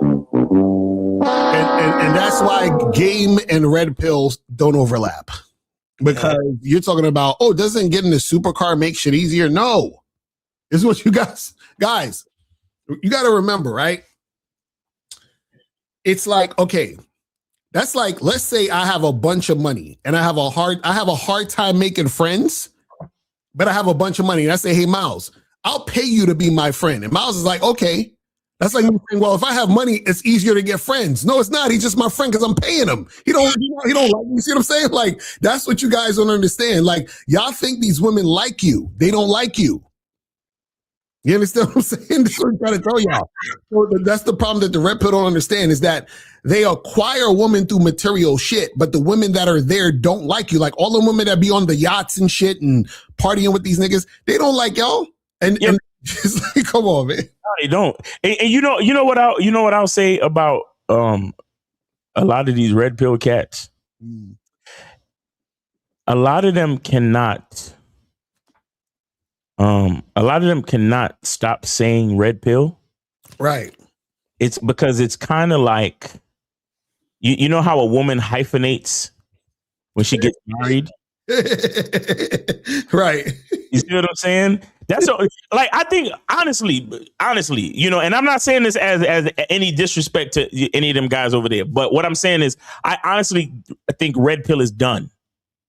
And that's why game and red pills don't overlap. Because you're talking about, doesn't getting the supercar make shit easier? No. This is what you guys, you got to remember, right? It's like, okay, that's like, let's say I have a bunch of money and I have a hard time making friends, but I have a bunch of money. And I say, hey, Miles, I'll pay you to be my friend. And Miles is like, okay. That's like me saying, well, if I have money, it's easier to get friends. No, it's not. He's just my friend because I'm paying him. He don't like me. You see what I'm saying? Like, that's what you guys don't understand. Like, y'all think these women like you. They don't like you. You understand what I'm saying? This is what I'm trying to tell y'all. So that's the problem that the red pill don't understand is that they acquire a woman through material shit, but the women that are there don't like you. Like all the women that be on the yachts and shit and partying with these niggas, they don't like y'all. And it's like, come on, man. They don't. And you know what I'll say about a lot of these red pill cats. A lot of them cannot stop saying red pill. Right. It's because it's kind of like you know how a woman hyphenates when she gets married? Right. You see what I'm saying? That's like I think honestly, and I'm not saying this as any disrespect to any of them guys over there, but what I'm saying is I honestly think red pill is done.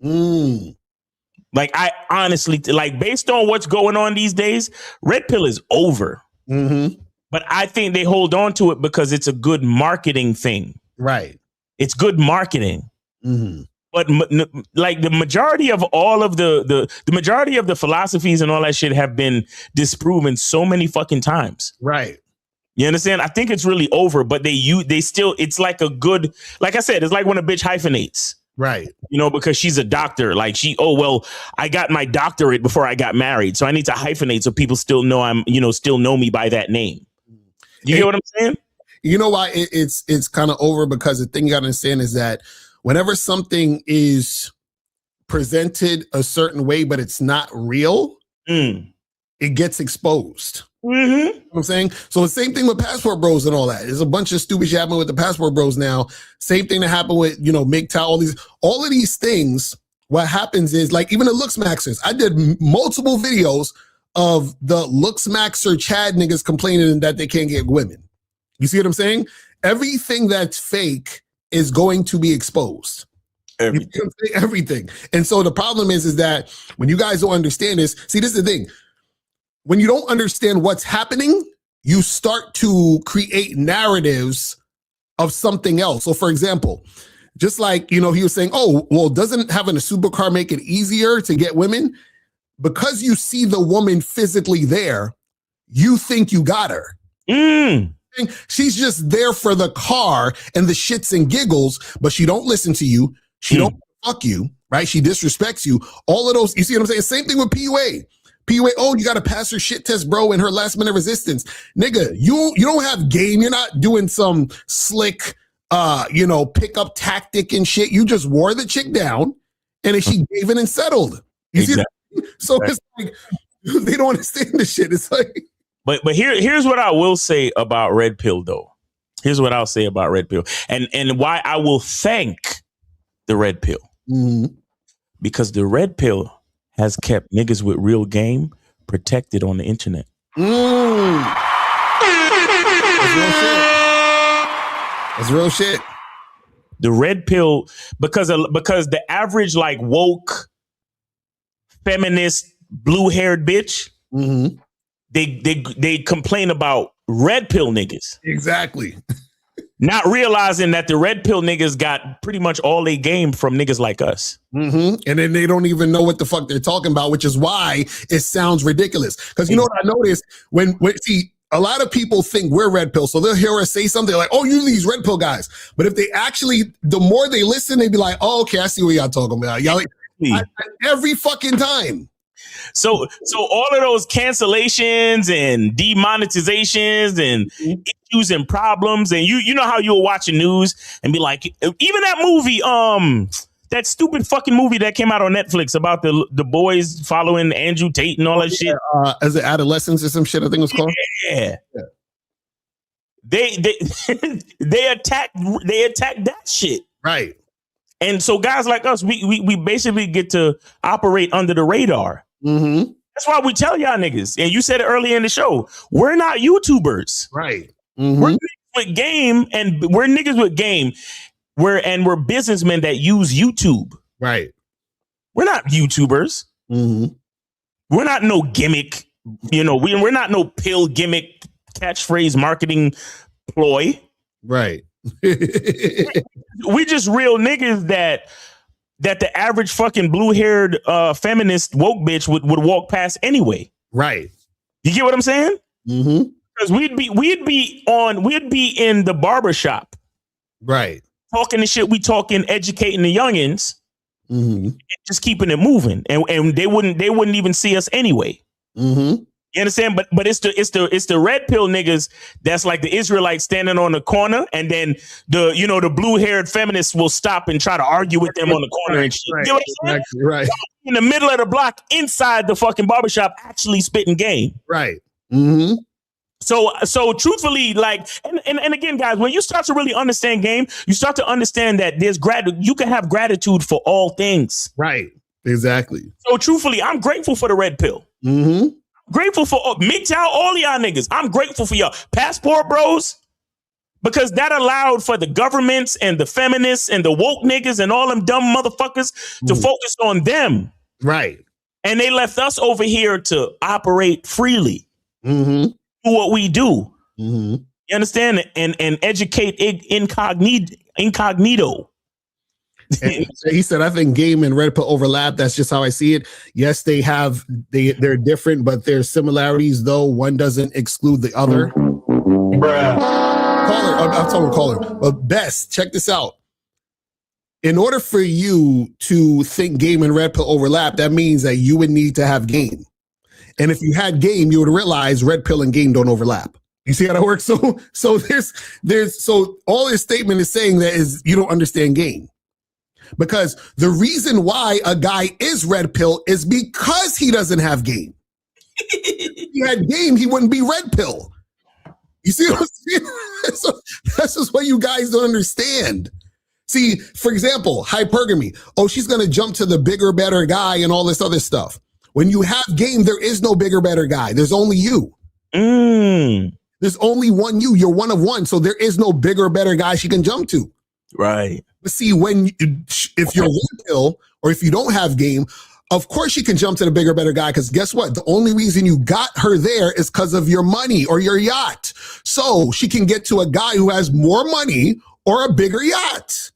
Like I honestly like based on what's going on these days, red pill is over. But I think they hold on to it because it's a good marketing thing. Right. It's good marketing. But like the majority of all of the majority of the philosophies and all that shit have been disproven so many fucking times. Right. You understand? I think it's really over, but they still, it's like a good, like I said, it's like when a bitch hyphenates. Right. You know, because she's a doctor. Like I got my doctorate before I got married. So I need to hyphenate so people still know still know me by that name. You get what I'm saying? You know why it's kind of over? Because the thing you got to understand is that whenever something is presented a certain way, but it's not real, it gets exposed. You know what I'm saying? So the same thing with Passport Bros and all that. There's a bunch of stupid shit happening with the Passport Bros now. Same thing that happened with, MGTOW, all of these things. What happens is like even the Looks Maxers. I did multiple videos of the Looks Maxer Chad niggas complaining that they can't get women. You see what I'm saying? Everything that's fake is going to be exposed. Everything. And so the problem is that when you guys don't understand this, see, this is the thing. When you don't understand what's happening, you start to create narratives of something else. So for example, just like, he was saying, doesn't having a supercar make it easier to get women? Because you see the woman physically there, you think you got her. She's just there for the car and the shits and giggles, but she don't listen to you. She don't fuck you, right? She disrespects you. All of those, you see what I'm saying? Same thing with PUA. PUA, oh, you got to pass her shit test, bro, in her last minute resistance. Nigga, you don't have game. You're not doing some slick, pickup tactic and shit. You just wore the chick down and then she gave in and settled. You see? So it's like, they don't understand the shit. It's like. But here's what I will say about Red Pill, though. Here's what I'll say about Red Pill and why I will thank the Red Pill. Mm-hmm. Because the Red Pill has kept niggas with real game protected on the internet. That's real shit. The Red Pill, because the average like woke, feminist, blue-haired bitch, mm-hmm. they complain about Red Pill niggas. Exactly. Not realizing that the Red Pill niggas got pretty much all they game from niggas like us. Mm-hmm. And then they don't even know what the fuck they're talking about, which is why it sounds ridiculous. Because you know what I noticed? When a lot of people think we're Red Pill, so they'll hear us say something like, oh, you these Red Pill guys. But if they actually, the more they listen, they be like, oh, okay, I see what y'all talking about. Y'all every fucking time. So all of those cancellations and demonetizations and issues and problems, and you know how you'll watch the news and be like, even that movie, that stupid fucking movie that came out on Netflix about the boys following Andrew Tate and all that shit. As an adolescence or some shit, I think it was called. Yeah. They attacked that shit. Right. And so guys like us, we basically get to operate under the radar. Mm-hmm. That's why we tell y'all niggas, and you said it earlier in the show, we're not YouTubers. Right. Mm-hmm. We're niggas with game, and we're niggas with game. We're businessmen that use YouTube. Right. We're not YouTubers. Mm-hmm. We're not no gimmick. We're not no pill gimmick catchphrase marketing ploy. Right. We just real niggas that the average fucking blue-haired feminist woke bitch would walk past anyway. Right. You get what I'm saying? Mm-hmm. Because we'd be in the barbershop. Right. Talking the shit we talking, educating the youngins, mm-hmm. just keeping it moving. And they wouldn't even see us anyway. Mm-hmm. You understand? But it's the Red Pill niggas that's like the Israelites standing on the corner, and then the blue-haired feminists will stop and try to argue with them on the corner and shit. Right. You know what I'm saying? Exactly. Right. In the middle of the block, inside the fucking barbershop, actually spitting game. Right. Mm-hmm. So truthfully, like, and again, guys, when you start to really understand game, you start to understand that you can have gratitude for all things. Right. Exactly. So truthfully, I'm grateful for the Red Pill. Mm-hmm. Grateful for MGTOW, all y'all niggas. I'm grateful for y'all. Passport bros. Because that allowed for the governments and the feminists and the woke niggas and all them dumb motherfuckers to focus on them. Right. And they left us over here to operate freely. Mm-hmm. Do what we do. Mm-hmm. You understand? And educate incognito. And he said, I think game and Red Pill overlap. That's just how I see it. Yes, they're different, but there's similarities, though one doesn't exclude the other. I'm talking caller. But Best, check this out. In order for you to think game and Red Pill overlap, that means that you would need to have game. And if you had game, you would realize Red Pill and game don't overlap. You see how that works? So all this statement is saying that is you don't understand game. Because the reason why a guy is Red Pill is because he doesn't have game. If he had game, he wouldn't be Red Pill. You see what I'm saying? So that's just what you guys don't understand. See, for example, hypergamy. Oh, she's going to jump to the bigger, better guy and all this other stuff. When you have game, there is no bigger, better guy. There's only you. There's only one you. You're one of one. So there is no bigger, better guy she can jump to. Right. But see, if you're Red Pill or if you don't have game, of course you can jump to the bigger, better guy. Because guess what? The only reason you got her there is because of your money or your yacht. So she can get to a guy who has more money or a bigger yacht.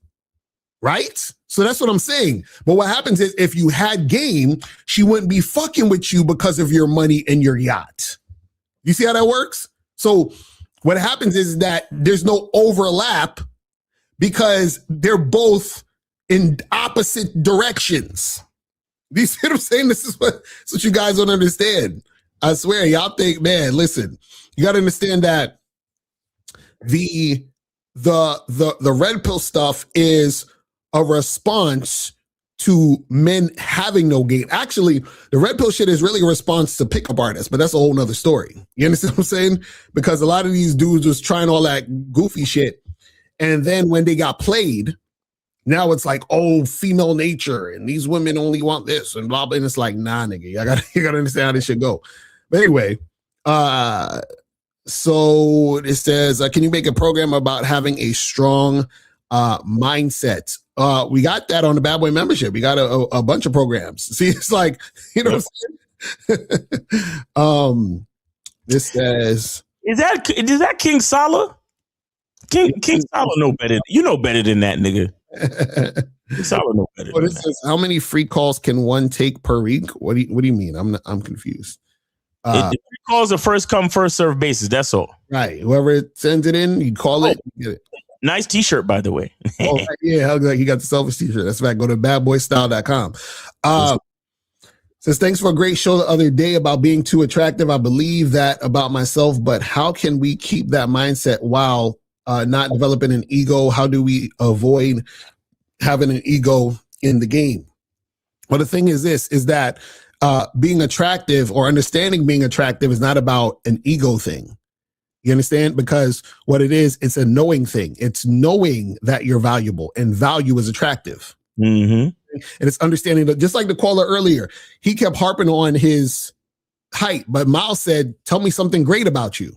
Right? So that's what I'm saying. But what happens is if you had game, she wouldn't be fucking with you because of your money and your yacht. You see how that works? So what happens is that there's no overlap because they're both in opposite directions. Do you see what I'm saying? This is what you guys don't understand. I swear, y'all think, man, listen, you got to understand that the red pill stuff is a response to men having no game. Actually, the red pill shit is really a response to pickup artists, but that's a whole nother story. You understand what I'm saying? Because a lot of these dudes was trying all that goofy shit. And then when they got played, now it's like, oh, female nature, and these women only want this, and blah, blah. And it's like, nah, nigga, you gotta understand how this shit go. But anyway, so it says, can you make a program about having a strong mindset? We got that on the Bad Boy membership. We got a bunch of programs. See, it's like, you know what I'm saying? This says, is that King Salah? King Salah know better. You know better than that, nigga. King Salah know better. What it says, how many free calls can one take per week? What do you mean? I'm confused. Free calls are first come, first serve basis. That's all. Right. Whoever sends it in, you call it. You get it. Nice t-shirt, by the way. Oh, yeah, he got the selfish t-shirt. That's right. Go to badboystyle.com. Says, thanks for a great show the other day about being too attractive. I believe that about myself, but how can we keep that mindset while not developing an ego? How do we avoid having an ego in the game? Well, the thing is this, is that being attractive or understanding being attractive is not about an ego thing. You understand? Because what it is, it's a knowing thing. It's knowing that you're valuable, and value is attractive. Mm-hmm. And it's understanding that, just like the caller earlier, he kept harping on his height, but Miles said, tell me something great about you.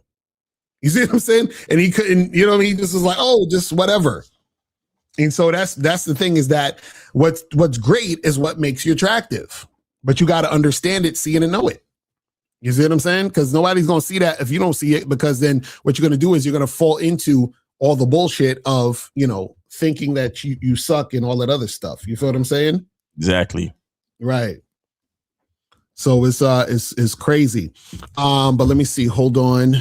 You see what I'm saying? And he couldn't, you know what I mean? He just was like, oh, just whatever. And so that's the thing, is that what's great is what makes you attractive, but you got to understand it, see it, and know it. You see what I'm saying? Because nobody's going to see that if you don't see it, because then what you're going to do is you're going to fall into all the bullshit of, thinking that you suck and all that other stuff. You feel what I'm saying? Exactly. Right. So it's crazy. But let me see. Hold on.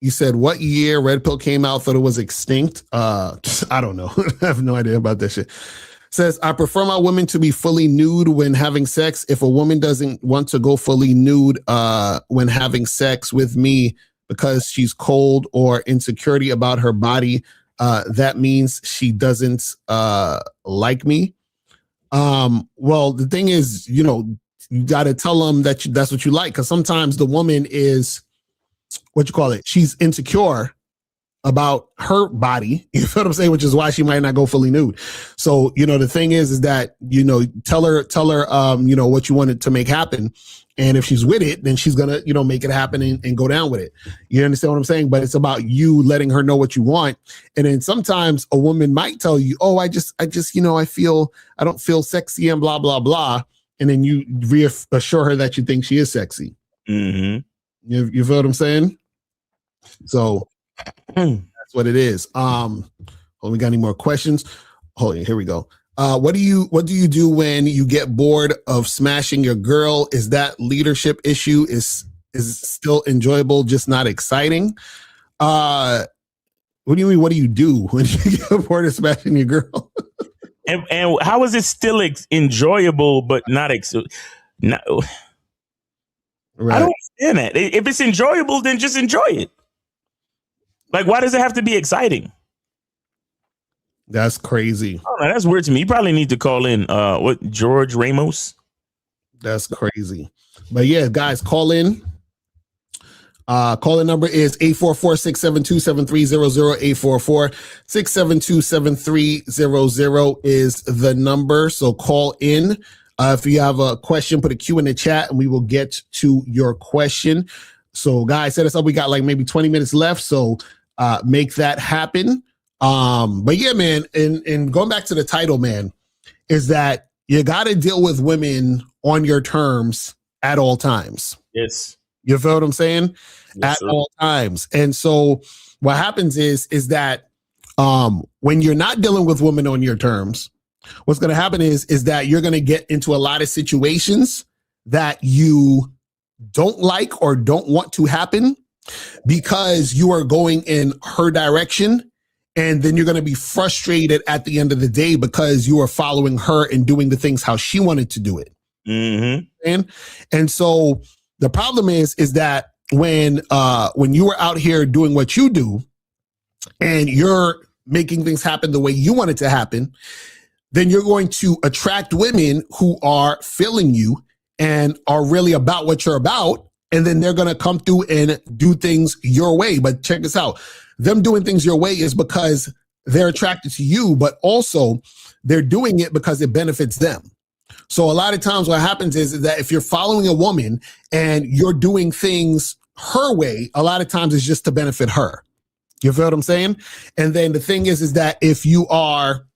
You said what year Red Pill came out? Thought it was extinct. I don't know. I have no idea about that shit. Says, I prefer my women to be fully nude when having sex. If a woman doesn't want to go fully nude when having sex with me because she's cold or insecurity about her body, that means she doesn't like me. Well, the thing is, you got to tell them that that's what you like, because sometimes the woman is, she's insecure about her body, you feel what I'm saying, which is why she might not go fully nude. So, the thing is that, tell her, what you wanted to make happen. And if she's with it, then she's going to, make it happen and go down with it. You understand what I'm saying? But it's about you letting her know what you want. And then sometimes a woman might tell you, oh, I don't feel sexy and blah, blah, blah. And then you reassure her that you think she is sexy. Mm-hmm. You feel what I'm saying? So that's what it is. We got any more questions? Hold on, here we go. What do you do when you get bored of smashing your girl? Is that leadership issue? Is still enjoyable, just not exciting? What do you mean? What do you do when you get bored of smashing your girl? and how is it still enjoyable but not no? Right. I don't understand that. If it's enjoyable, then just enjoy it. Like, why does it have to be exciting? That's crazy. Oh, that's weird to me. You probably need to call in George Ramos. That's crazy. But yeah, guys, call in. Call in number is 844-672-7300. 844-672-7300 is the number. So call in. If you have a question, put a Q in the chat and we will get to your question. So guys, set us up. We got like maybe 20 minutes left. So make that happen. But yeah, man, and going back to the title, man, is that you got to deal with women on your terms at all times. Yes. You feel what I'm saying? Yes, at all times. And so what happens is that when you're not dealing with women on your terms, what's going to happen is that you're going to get into a lot of situations that you don't like or don't want to happen because you are going in her direction And then you're going to be frustrated at the end of the day because you are following her and doing the things how she wanted to do it. And so the problem is that when you were out here doing what you do and you're making things happen the way you want it to happen, then you're going to attract women who are feeling you and are really about what you're about. And then they're going to come through and do things your way. But check this out. Them doing things your way is because they're attracted to you, but also they're doing it because it benefits them. So a lot of times what happens is that if you're following a woman and you're doing things her way, a lot of times it's just to benefit her. You feel what I'm saying? And then the thing is that if you are,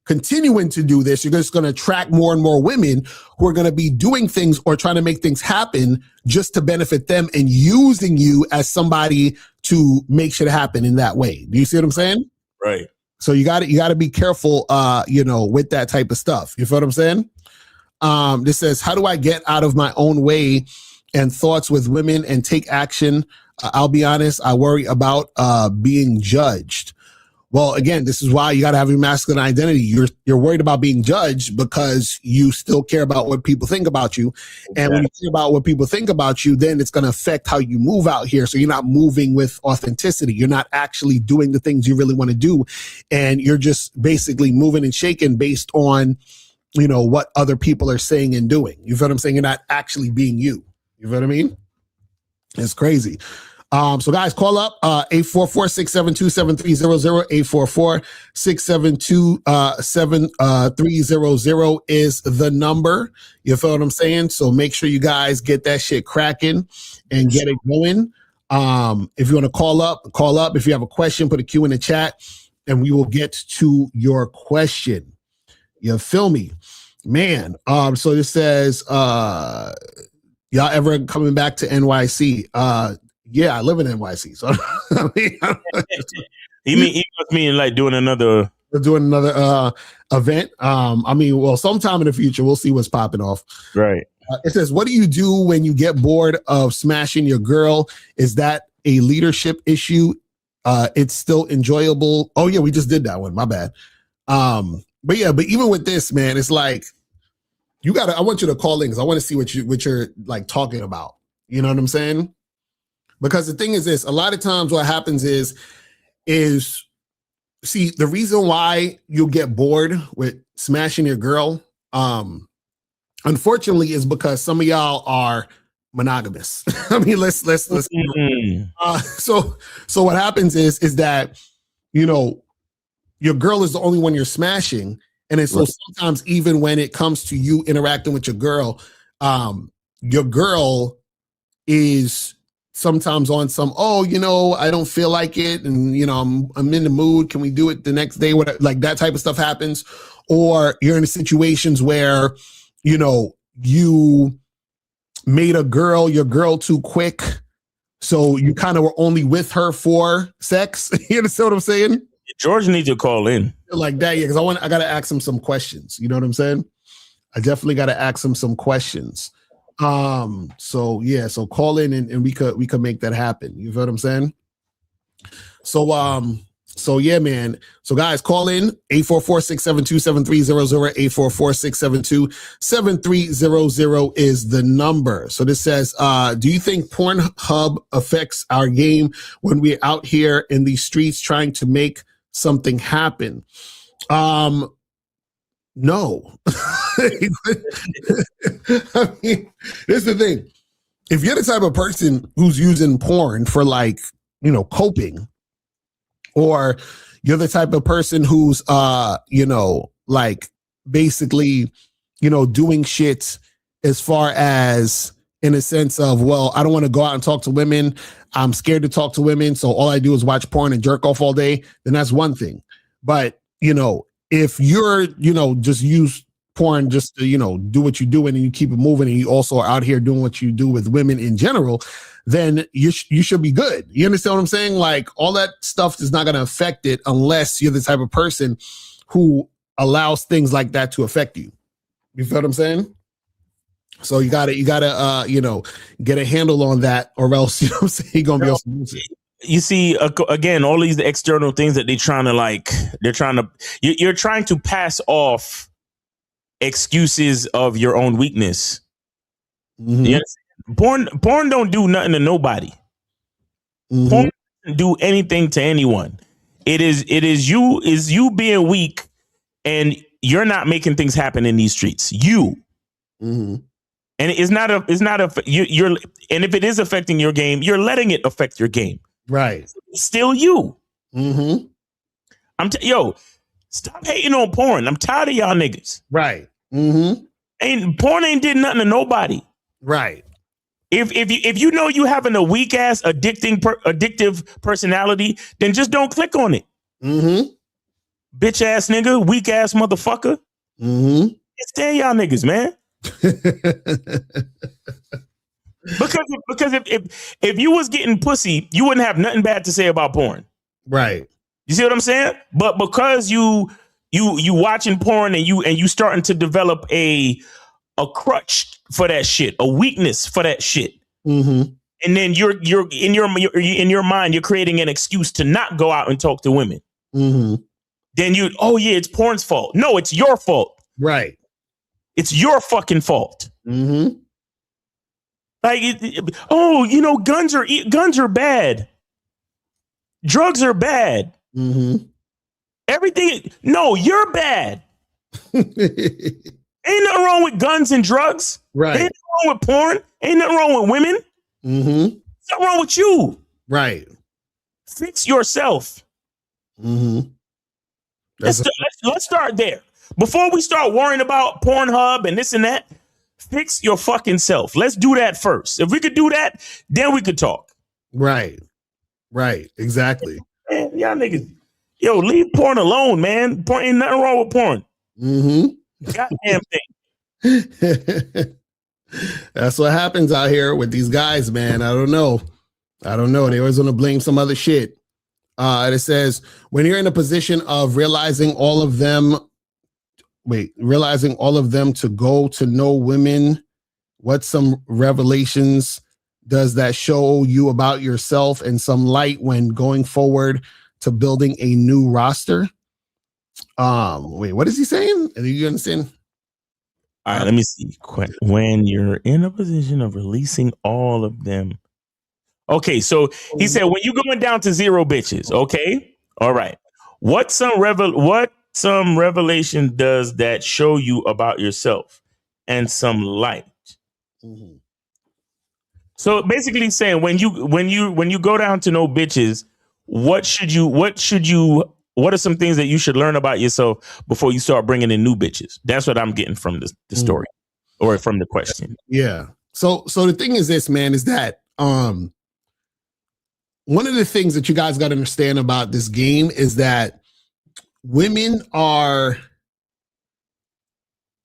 continuing to do this, you're just going to attract more and more women who are going to be doing things or trying to make things happen just to benefit them and using you as somebody to make shit happen in that way. Do you see what I'm saying? Right. So you got to be careful, with that type of stuff. You feel what I'm saying? This says, how do I get out of my own way and thoughts with women and take action? I'll be honest, I worry about being judged. Well, again, this is why you got to have your masculine identity. You're worried about being judged because you still care about what people think about you. And when you care about what people think about you, then it's going to affect how you move out here. So you're not moving with authenticity. You're not actually doing the things you really want to do. And you're just basically moving and shaking based on, what other people are saying and doing. You feel what I'm saying? You're not actually being you. You feel what I mean? It's crazy. So guys, call up 844-672-7300, 844-672-7300 is the number. You feel what I'm saying? So make sure you guys get that shit cracking and get it going. If you want to call up. If you have a question, put a Q in the chat and we will get to your question. You feel me? Man. So this says, y'all ever coming back to NYC? Yeah, I live in NYC. So he must mean like doing another event. Sometime in the future, we'll see what's popping off. Right. It says, what do you do when you get bored of smashing your girl? Is that a leadership issue? It's still enjoyable. Oh yeah, we just did that one. My bad. But even with this, man, it's like I want you to call in because I want to see what you're like talking about. You know what I'm saying? Because the thing is this, a lot of times what happens is see, the reason why you'll get bored with smashing your girl, unfortunately, is because some of y'all are monogamous. I mean, let's so what happens is that, your girl is the only one you're smashing. And then so sometimes even when it comes to you interacting with your girl is sometimes on some, I don't feel like it. And, I'm in the mood. Can we do it the next day? Whatever, like that type of stuff happens. Or you're in situations where, you made your girl too quick. So you kind of were only with her for sex. You understand what I'm saying? George needs to call in. Like that, yeah, because I got to ask him some questions. You know what I'm saying? I definitely got to ask him some questions. So call in and we could make that happen. You feel what I'm saying? So yeah, man. So guys, call in 844-672-7300, 844-672-7300 is the number. So this says, do you think Pornhub affects our game when we're out here in these streets trying to make something happen? No. I mean, this is the thing. If you're the type of person who's using porn for coping, or you're the type of person who's basically, doing shit as far as in a sense of, well, I don't want to go out and talk to women. I'm scared to talk to women. So all I do is watch porn and jerk off all day. Then that's one thing. But, if you're, just use porn just to, do what you do and you keep it moving and you also are out here doing what you do with women in general, then you should be good. You understand what I'm saying? Like all that stuff is not going to affect it unless you're the type of person who allows things like that to affect you. You feel what I'm saying? So you gotta, get a handle on that or else, you're going to be able to lose it. you see, again, all these external things that you're trying to pass off excuses of your own weakness. Mm-hmm. You understand? Porn don't do nothing to nobody. Mm-hmm. Porn doesn't do anything to anyone. It is you being weak, and you're not making things happen in these streets. You. Mm-hmm. And it's not you're and if it is affecting your game, you're letting it affect your game. Right. It's still you. Mm-hmm. Stop hating on porn. I'm tired of y'all niggas. Right. Mm-hmm. Porn ain't did nothing to nobody. Right. If you know you having a weak ass addictive personality, then just don't click on it. Mm-hmm. Bitch ass nigga, weak ass motherfucker. Mm-hmm. Stand y'all niggas, man. because if you was getting pussy, you wouldn't have nothing bad to say about porn. Right. You see what I'm saying? But because you watching porn and you starting to develop a crutch for that shit, a weakness for that shit. Mm-hmm. And then you're in your mind, you're creating an excuse to not go out and talk to women. Mm-hmm. Then it's porn's fault. No, it's your fault. Right. It's your fucking fault. Mm-hmm. Like, guns are bad. Drugs are bad. Mm-hmm. Everything. No, you're bad. Ain't nothing wrong with guns and drugs. Right. Ain't nothing wrong with porn. Ain't nothing wrong with women. Mm-hmm. What's wrong with you? Right. Fix yourself. Mm-hmm. Let's start there. Before we start worrying about Pornhub and this and that, fix your fucking self. Let's do that first. If we could do that, then we could talk. Right. Right. Exactly. Man, y'all niggas, leave porn alone, man. Porn ain't nothing wrong with porn. Mm-hmm. Goddamn thing. That's what happens out here with these guys, man. I don't know. They always want to blame some other shit. It says, when you're in a position of realizing all of them to go to know women, what some revelations does that show you about yourself and some light when going forward to building a new roster? What is he saying? Are you understand? All right, let me see. When you're in a position of releasing all of them. Okay, so he said when you're going down to 0 bitches, okay? All right. What some revelation does that show you about yourself and some light? Mm-hmm. So basically saying when you go down to no bitches, what are some things that you should learn about yourself before you start bringing in new bitches? That's what I'm getting from the story or from the question. Yeah. So the thing is this, man, is that one of the things that you guys got to understand about this game is that women are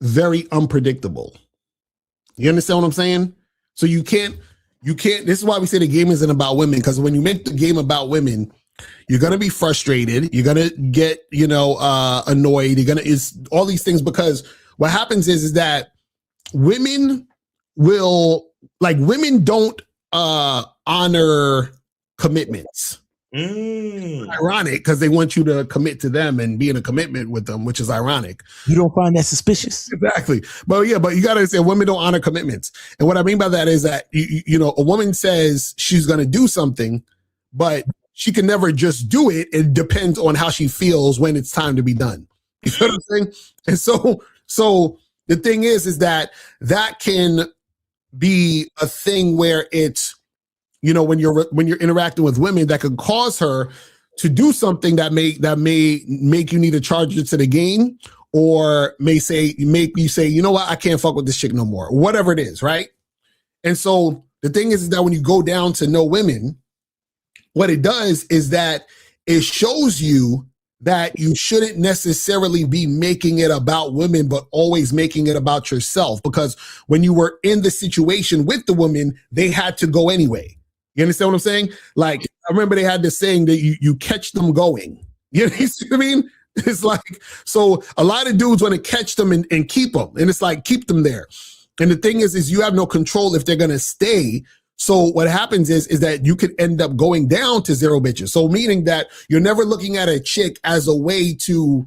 very unpredictable. You understand what I'm saying? So you can't, this is why we say the game isn't about women, because when you make the game about women, you're going to be frustrated. You're going to get, annoyed. It's all these things, because what happens is that women don't honor commitments. Ironic, because they want you to commit to them and be in a commitment with them, which is ironic. You don't find that suspicious? Exactly. But you got to say women don't honor commitments. And what I mean by that is that, a woman says she's going to do something, but she can never just do it. It depends on how she feels when it's time to be done. You know what I'm saying? And so the thing is that can be a thing where it's, when you're interacting with women, that could cause her to do something that may make you need to charge it to the game, or make you say, you know what, I can't fuck with this chick no more, whatever it is, right? And so the thing is that when you go down to know women, what it does is that it shows you that you shouldn't necessarily be making it about women, but always making it about yourself. Because when you were in the situation with the woman, they had to go anyway. You understand what I'm saying? Like, I remember they had this saying that you catch them going. You see what I mean? It's like, so a lot of dudes want to catch them and keep them. And it's like, keep them there. And the thing is you have no control if they're going to stay. So what happens is that you could end up going down to 0 bitches. So meaning that you're never looking at a chick as a way to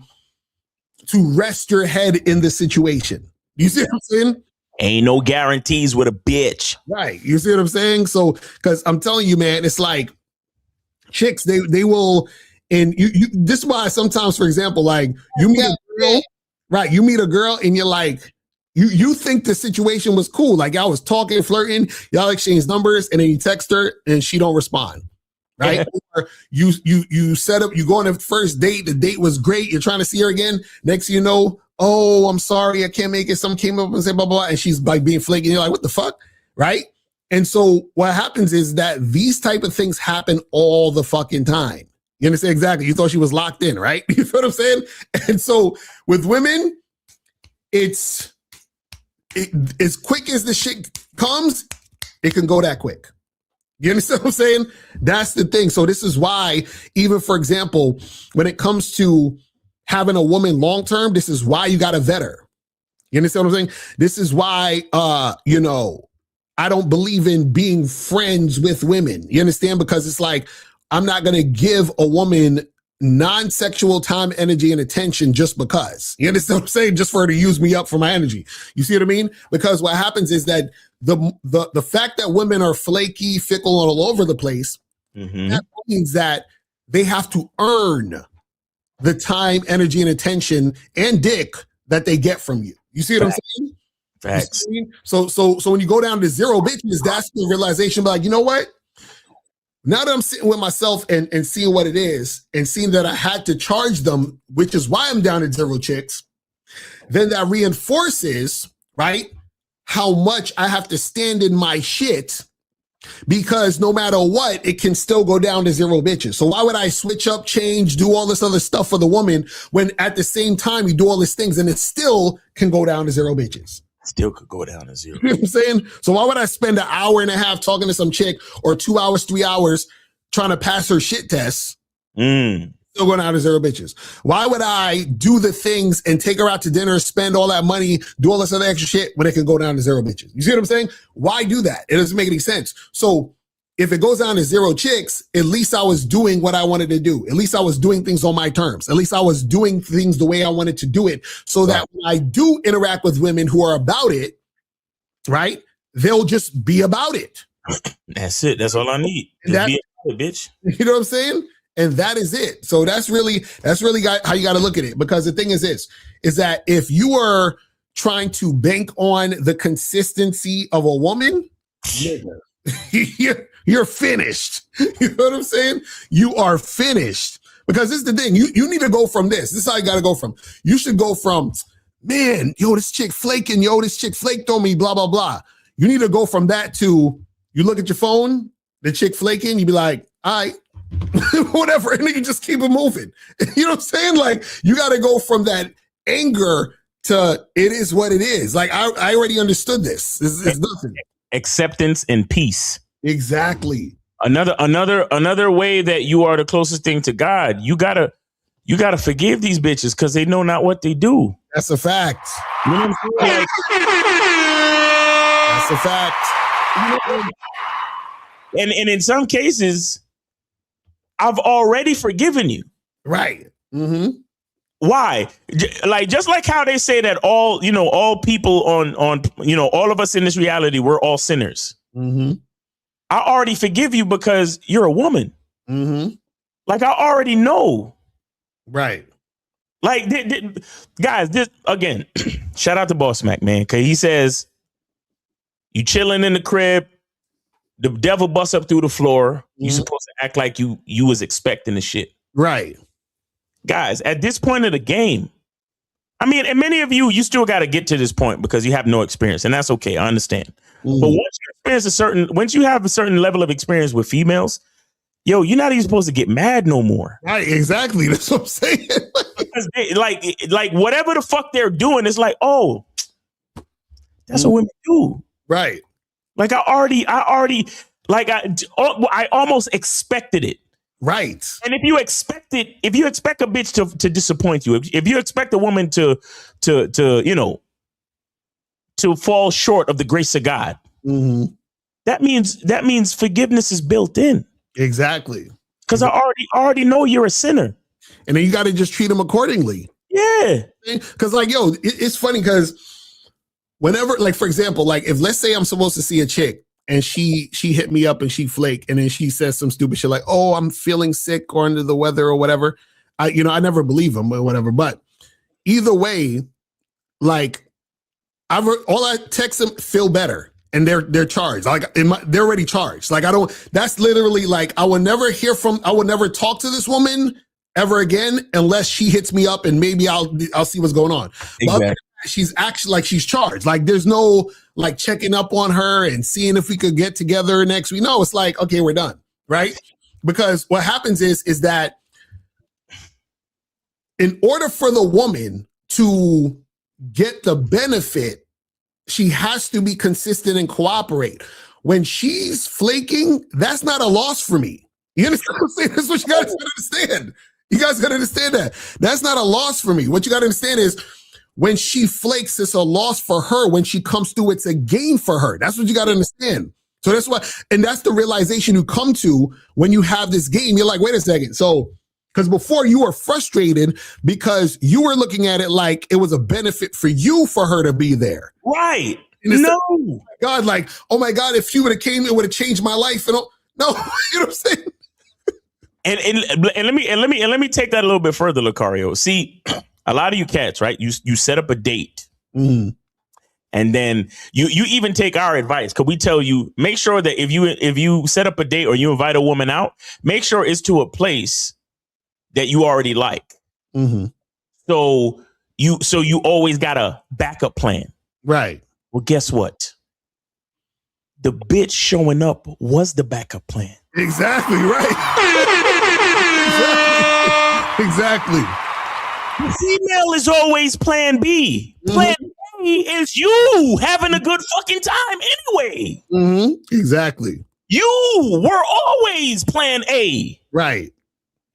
rest your head in the situation. You see what I'm saying? Ain't no guarantees with a bitch. Right. You see what I'm saying? So, because I'm telling you, man, it's like chicks, they will, and you this is why sometimes, for example, like you meet a girl, right? You meet a girl and you're like, you think the situation was cool. Like y'all was talking, flirting, y'all exchange numbers, and then you text her and she don't respond. Right? Or you set up, you go on a first date, the date was great, you're trying to see her again. Next thing you know, oh, I'm sorry, I can't make it. Someone came up and said blah, blah, and she's like being flaky. And you're like, what the fuck? Right? And so what happens is that these type of things happen all the fucking time. You understand? Exactly. You thought she was locked in, right? You feel what I'm saying? And so with women, it's as quick as the shit comes, it can go that quick. You understand what I'm saying? That's the thing. So this is why, even for example, when it comes to having a woman long-term, this is why you got to vet her. You understand what I'm saying? This is why, I don't believe in being friends with women. You understand? Because it's like, I'm not going to give a woman non-sexual time, energy, and attention just because. You understand what I'm saying? Just for her to use me up for my energy. You see what I mean? Because what happens is that the fact that women are flaky, fickle, and all over the place, that means that they have to earn the time, energy, and attention and dick that they get from you. You see what I'm saying? Facts. So when you go down to 0 bitches, that's the realization. But like, you know what? Now that I'm sitting with myself and seeing what it is and seeing that I had to charge them, which is why I'm down at 0 chicks, then that reinforces, right, how much I have to stand in my shit, because no matter what, it can still go down to 0 bitches. So why would I switch up, change, do all this other stuff for the woman when at the same time you do all these things and it still can go down to 0 bitches? Still could go down to 0. You know what I'm saying? So why would I spend an hour and a half talking to some chick, or 2 hours, 3 hours trying to pass her shit tests? Still going down to 0 bitches. Why would I do the things and take her out to dinner, spend all that money, do all this other extra shit when it can go down to 0 bitches? You see what I'm saying? Why do that? It doesn't make any sense. So if it goes down to 0 chicks, at least I was doing what I wanted to do. At least I was doing things on my terms. At least I was doing things the way I wanted to do it, so that when I do interact with women who are about it, right, they'll just be about it. That's it. That's all I need. Just be about it, bitch. You know what I'm saying? And that is it. So that's really how you got to look at it. Because the thing is this, is that if you are trying to bank on the consistency of a woman, you're finished. You know what I'm saying? You are finished. Because this is the thing. You need to go from this. This is how you got to go from. You should go from, man, yo, this chick flaking. Yo, this chick flaked on me, blah, blah, blah. You need to go from that to, you look at your phone, the chick flaking, you be like, all right, whatever. And then you just keep it moving. You know what I'm saying? Like, you got to go from that anger to it is what it is. Like, I already understood this. It's nothing. Acceptance and peace. Exactly. Another way that you are the closest thing to God. You gotta forgive these bitches because they know not what they do. That's a fact. You know what I'm saying? That's a fact. And in some cases, I've already forgiven you. Right. Mm-hmm. Why? Like, just like how they say that all people on all of us in this reality, we're all sinners. Mm-hmm. I already forgive you because you're a woman. Mm-hmm. Like, I already know. Right. Like, guys, this again, shout out to Boss Mac, man. Because he says, you chilling in the crib, the devil busts up through the floor. You supposed to act like you was expecting the shit. Right. Guys, at this point of the game, I mean, and many of you still got to get to this point because you have no experience, and that's okay. I understand. But once you have a certain level of experience with females, yo, you're not even supposed to get mad no more. Right, exactly. That's what I'm saying. Because like whatever the fuck they're doing, it's like, oh, that's what women do. Right. Like I almost expected it. Right. And if you expect a bitch to disappoint you, if you expect a woman to fall short of the grace of God, that means forgiveness is built in. Exactly. Because I already know you're a sinner. And then you got to just treat them accordingly. Yeah. Because like, yo, it's funny because whenever, like, for example, like if let's say I'm supposed to see a chick and she hit me up and she flake and then she says some stupid shit like, oh, I'm feeling sick or under the weather or whatever. I never believe them or whatever. But either way, like all I text them, feel better. And they're charged. Like they're already charged. Like that's literally like, I will never talk to this woman ever again unless she hits me up and maybe I'll see what's going on. Exactly. But she's actually like, she's charged. Like there's no like checking up on her and seeing if we could get together next week. No, it's like, okay, we're done. Right. Because what happens is that in order for the woman to get the benefit, she has to be consistent and cooperate. When she's flaking, that's not a loss for me. You understand what I'm saying? That's what you guys gotta understand. You guys gotta understand that. That's not a loss for me. What you gotta understand is when she flakes, it's a loss for her. When she comes through, it's a gain for her. That's what you gotta understand. So that's what, and that's the realization you come to when you have this game. You're like, wait a second. So, because before you were frustrated because you were looking at it like it was a benefit for you for her to be there. Right. No. Oh God, like, oh my God, if she would have came, it would have changed my life. And no, you know what I'm saying? And let me take that a little bit further, Locario. See, a lot of you cats, right? You set up a date. Mm-hmm. And then you even take our advice. Cause we tell you, make sure that if you set up a date or you invite a woman out, make sure it's to a place that you already like. Mm-hmm. So you always got a backup plan. Right. Well, guess what? The bitch showing up was the backup plan. Exactly right. Exactly. The female is always plan B. Plan A is you having a good fucking time anyway. Mm-hmm. Exactly. You were always plan A. Right.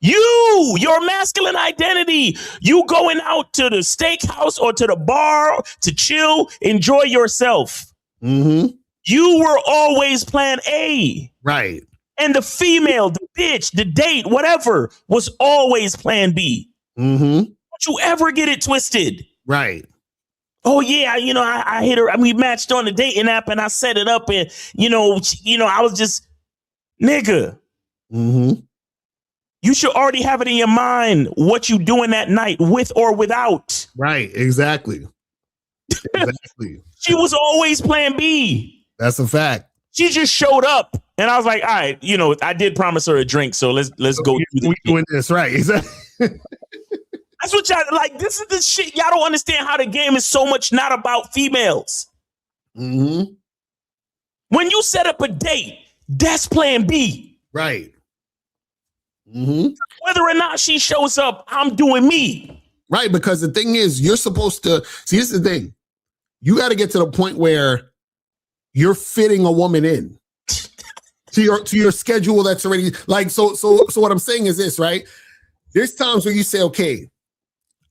Your masculine identity, you going out to the steakhouse or to the bar to chill, enjoy yourself. Mm-hmm. You were always plan A. Right. And the female, the bitch, the date, whatever, was always plan B. Mm-hmm. Don't you ever get it twisted. Right. Oh yeah, I hit her. We matched on the dating app and I set it up and I was just nigga. Mm-hmm. You should already have it in your mind what you doing that night with or without. Right. Exactly. Exactly. She was always plan B. That's a fact. She just showed up and I was like, all right, I did promise her a drink. So let's go. We doing this. Right. Exactly. That's what y'all like. This is the shit. Y'all don't understand how the game is so much not about females. Mm-hmm. When you set up a date, that's plan B. Right. Mm-hmm. Whether or not she shows up, I'm doing me. Right, because the thing is, you're supposed to see. This is the thing. You got to get to the point where you're fitting a woman in to your schedule. That's already like so. What I'm saying is this, right? There's times where you say, okay,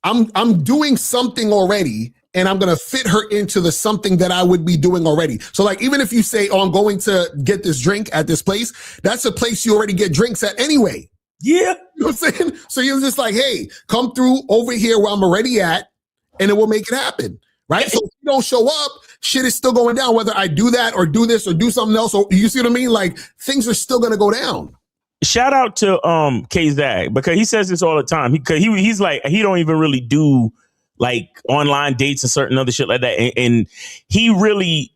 I'm doing something already, and I'm gonna fit her into the something that I would be doing already. So, like, even if you say, oh, I'm going to get this drink at this place, that's a place you already get drinks at anyway. Yeah. You know what I'm saying? So you're just like, hey, come through over here where I'm already at, and it will make it happen. Right? So if you don't show up, shit is still going down, whether I do that or do this or do something else. Or you see what I mean? Like, things are still gonna go down. Shout out to K-Zag, because he says this all the time. He's like, he don't even really do like online dates and certain other shit like that. And he really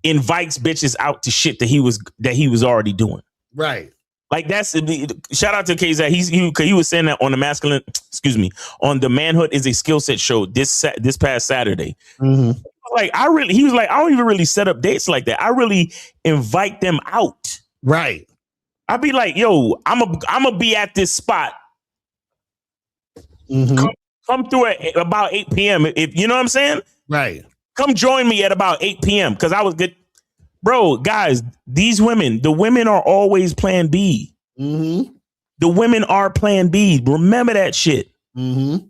invites bitches out to shit that he was already doing. Right. Like that's shout out to K-Zag. He was saying that on on the Manhood is a Skill Set show this past Saturday. Mm-hmm. He was like, I don't even really set up dates like that. I really invite them out. Right. I'd be like, yo, I'm a be at this spot. Mm-hmm. Come through at about 8 p.m. If you know what I'm saying? Right. Come join me at about 8 p.m. because I was good. Bro, guys, the women are always plan B. Mm-hmm. The women are plan B. Remember that shit. Mm-hmm.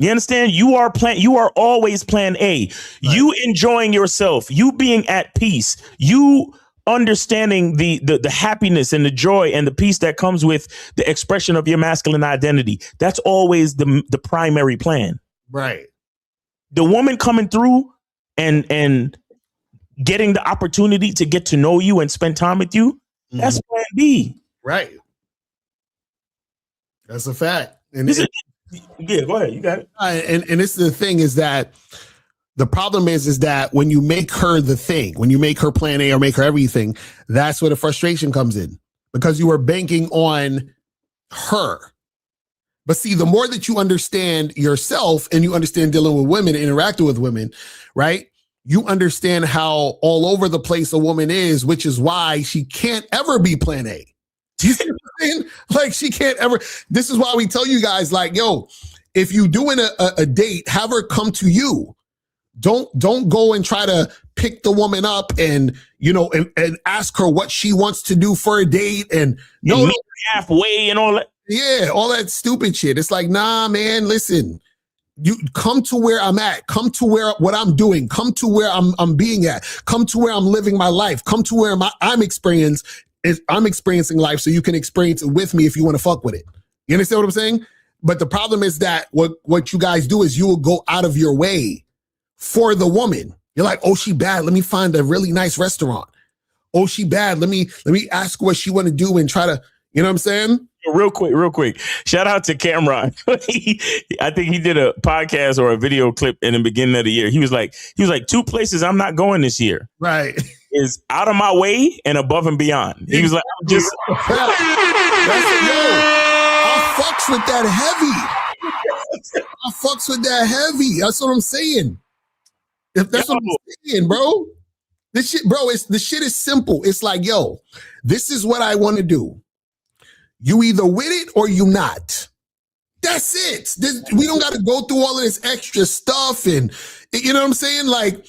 You understand? You are always plan A. Right. You enjoying yourself, you being at peace, you understanding the happiness and the joy and the peace that comes with the expression of your masculine identity. That's always the primary plan. Right. The woman coming through and getting the opportunity to get to know you and spend time with you, that's plan B. Right. That's a fact. And yeah, go ahead. You got it. And it's the thing is that the problem is that when you make her the thing, when you make her plan A or make her everything, that's where the frustration comes in, because you are banking on her. But see, the more that you understand yourself and you understand dealing with women, interacting with women, right? You understand how all over the place a woman is, which is why she can't ever be plan A. You see what I'm saying? Like, she can't ever. This is why we tell you guys, like, yo, if you doing a date, have her come to you. Don't go and try to pick the woman up and, you know, and ask her what she wants to do for a date and no halfway and all that. Yeah, all that stupid shit. It's like, nah, man, listen. You come to where I'm at. Come to where what I'm doing. Come to where I'm being at. Come to where I'm living my life. Come to where I'm experiencing life, so you can experience it with me if you want to fuck with it. You understand what I'm saying? But the problem is that what you guys do is you will go out of your way for the woman. You're like, oh, she bad. Let me find a really nice restaurant. Oh, she bad. Let me ask what she want to do and try to, you know what I'm saying? Real quick. Shout out to Cameron. I think he did a podcast or a video clip in the beginning of the year. He was like, 2 places I'm not going this year. Right. Is out of my way and above and beyond. He was like, I'm just. I fucks with that heavy. That's what I'm saying. If that's what I'm saying, bro. This shit, bro, the shit is simple. It's like, yo, this is what I want to do. You either with it or you not. That's it. We don't got to go through all of this extra stuff. And you know what I'm saying? Like,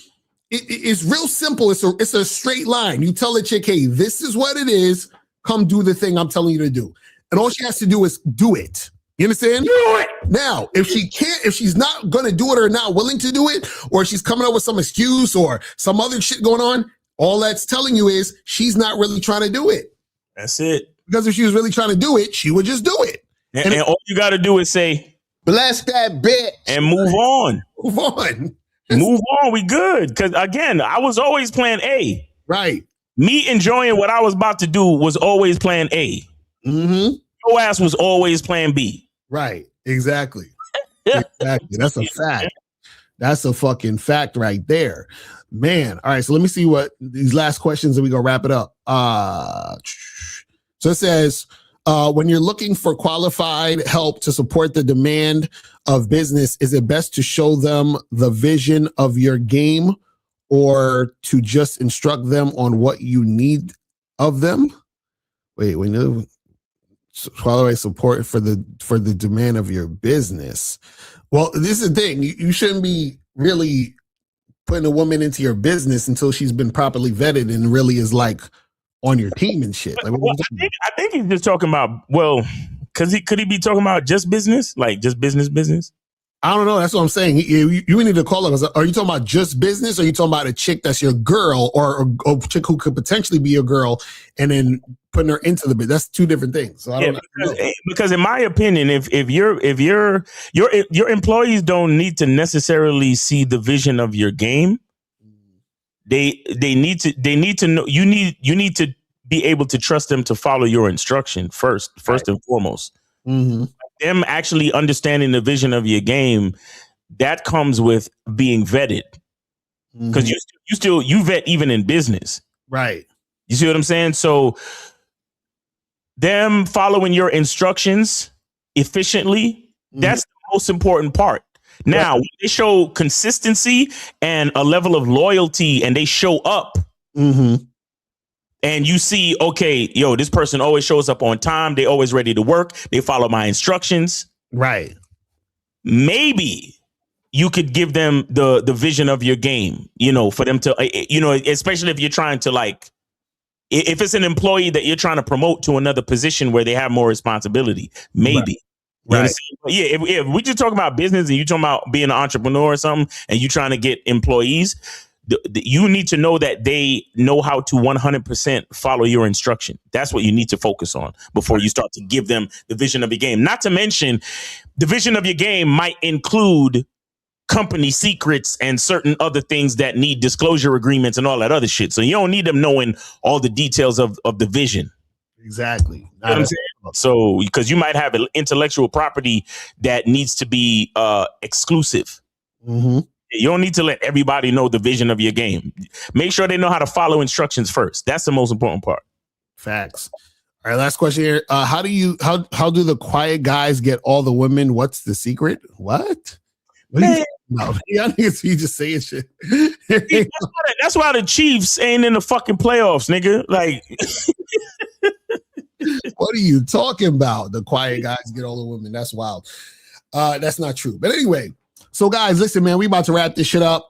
it's real simple. It's a straight line. You tell the chick, hey, this is what it is. Come do the thing I'm telling you to do. And all she has to do is do it. You understand? Do it. Now, if she's not going to do it or not willing to do it, or she's coming up with some excuse or some other shit going on, all that's telling you is she's not really trying to do it. That's it. Because if she was really trying to do it, she would just do it. And all you got to do is say, bless that bitch. And move on. Move on. Move on. We good. Because again, I was always plan A. Right. Me enjoying what I was about to do was always plan A. Mm-hmm. Your ass was always plan B. Right. Exactly. Exactly. That's a fact. That's a fucking fact right there. Man. All right. So let me see what these last questions and we gonna wrap it up. So it says, when you're looking for qualified help to support the demand of business, is it best to show them the vision of your game or to just instruct them on what you need of them? Wait, we know qualified support for the demand of your business. Well, this is the thing. You shouldn't be really putting a woman into your business until she's been properly vetted and really is like on your team and shit. Like, I think he's just talking about, well, could he be talking about just business? Like just business? I don't know. That's what I'm saying. You need to call it. Are you talking about just business? Or are you talking about a chick that's your girl or a chick who could potentially be your girl and then putting her into the business? That's two different things. So I don't know. Because in my opinion, if your employees don't need to necessarily see the vision of your game, they need to know you need to be able to trust them to follow your instruction first and foremost. Mm-hmm. Them actually understanding the vision of your game, that comes with being vetted, because you vet even in business, right? You see what I'm saying? So them following your instructions efficiently, that's the most important part. Now, when they show consistency and a level of loyalty and they show up, and you see, okay, yo, this person always shows up on time. They always ready to work. They follow my instructions. Right. Maybe you could give them the vision of your game, for them to, especially if you're trying to if it's an employee that you're trying to promote to another position where they have more responsibility, maybe. You understand? But yeah, if we just talking about business and you talking about being an entrepreneur or something, and you trying to get employees, you need to know that they know how to 100% follow your instruction. That's what you need to focus on before you start to give them the vision of your game. Not to mention, the vision of your game might include company secrets and certain other things that need disclosure agreements and all that other shit. So you don't need them knowing all the details of the vision. Exactly. You know what I'm saying? So because you might have intellectual property that needs to be exclusive. Mm-hmm. You don't need to let everybody know the vision of your game. Make sure they know how to follow instructions first. That's the most important part. Facts. All right, last question here. How do the quiet guys get all the women? What's the secret? What? No, y'all niggas be just saying shit. That's why the Chiefs ain't in the fucking playoffs, nigga. Like, what are you talking about? The quiet guys get all the women. That's wild. That's not true. But anyway, so guys, listen, man, we about to wrap this shit up.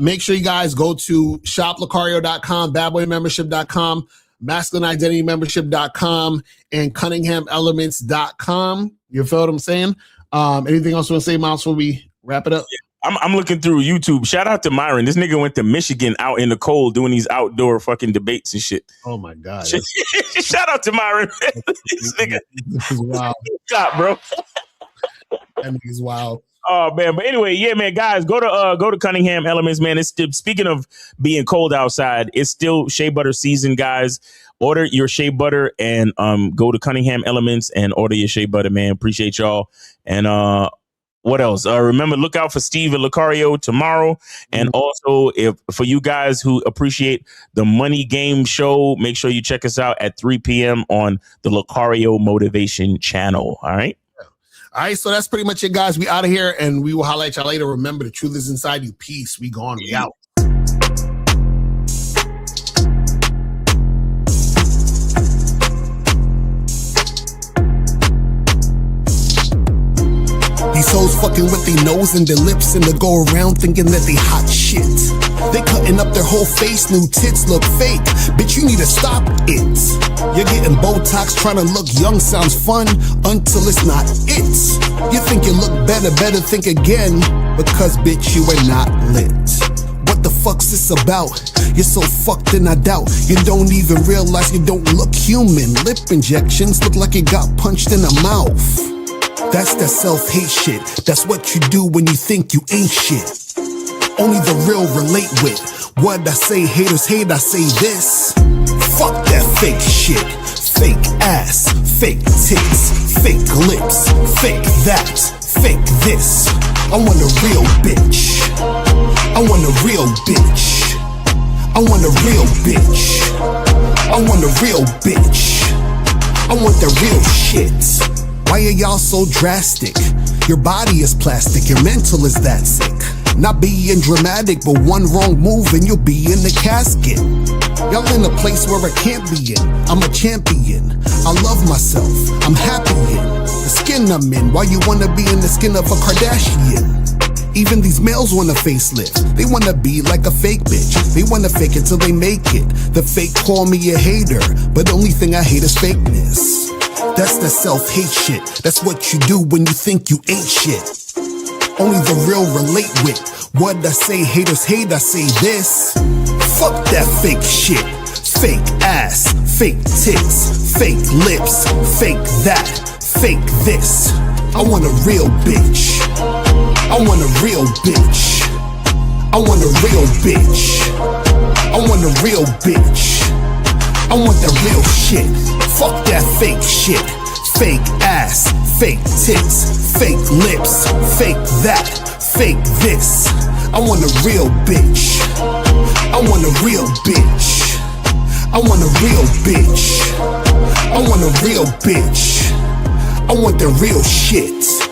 Make sure you guys go to shoplocario.com, badboymembership.com, masculineidentitymembership.com, and cunninghamelements.com. You feel what I'm saying? Anything else you want to say, Miles, before we wrap it up? I'm looking through YouTube. Shout out to Myron. This nigga went to Michigan out in the cold doing these outdoor fucking debates and shit. Oh my God. Shout out to Myron. This nigga is wild. Stop, bro. That nigga's wild. Oh man, but anyway, yeah, man, guys, go to Cunningham Elements, man. It's still, speaking of being cold outside, it's still shea butter season, guys. Order your shea butter and go to Cunningham Elements and order your shea butter, man. Appreciate y'all. And what else? Remember, look out for Steve and Locario tomorrow. And also, if for you guys who appreciate the Money Game Show, make sure you check us out at 3 p.m. on the Locario Motivation channel. All right. All right, so that's pretty much it, guys. We out of here, and we will highlight y'all later. Remember, the truth is inside you. Peace. We gone. We out. These hoes fucking with their nose and their lips and they go around thinking that they hot shit. They cutting up their whole face, new tits look fake. Bitch, you need to stop it. You're getting Botox, trying to look young sounds fun until it's not it. You think you look better think again, because bitch, you are not lit. What the fuck's this about? You're so fucked and I doubt you don't even realize you don't look human. Lip injections look like you got punched in the mouth. That's that self-hate shit. That's what you do when you think you ain't shit. Only the real relate with what I say. Haters hate, I say this. Fuck that fake shit. Fake ass, fake tits, fake lips, fake that, fake this. I want a real bitch. I want a real bitch. I want a real bitch. I want a real bitch. I want the real shit. Why are y'all so drastic? Your body is plastic, your mental is that sick. Not being dramatic, but one wrong move and you'll be in the casket. Y'all in a place where I can't be in. I'm a champion. I love myself. I'm happy in the skin I'm in. Why you wanna be in the skin of a Kardashian? Even these males want a facelift. They wanna be like a fake bitch. They wanna fake it till they make it. The fake call me a hater, but the only thing I hate is fakeness. That's the self-hate shit. That's what you do when you think you ain't shit. Only the real relate with what I say. Haters hate, I say this. Fuck that fake shit. Fake ass, fake tits, fake lips, fake that, fake this. I want a real bitch. I want a real bitch. I want a real bitch. I want a real bitch. I want the real shit. Fuck that fake shit. Fake ass, fake tits, fake lips, fake that, fake this. I want a real bitch. I want a real bitch. I want a real bitch. I want a real bitch. I want the real shit.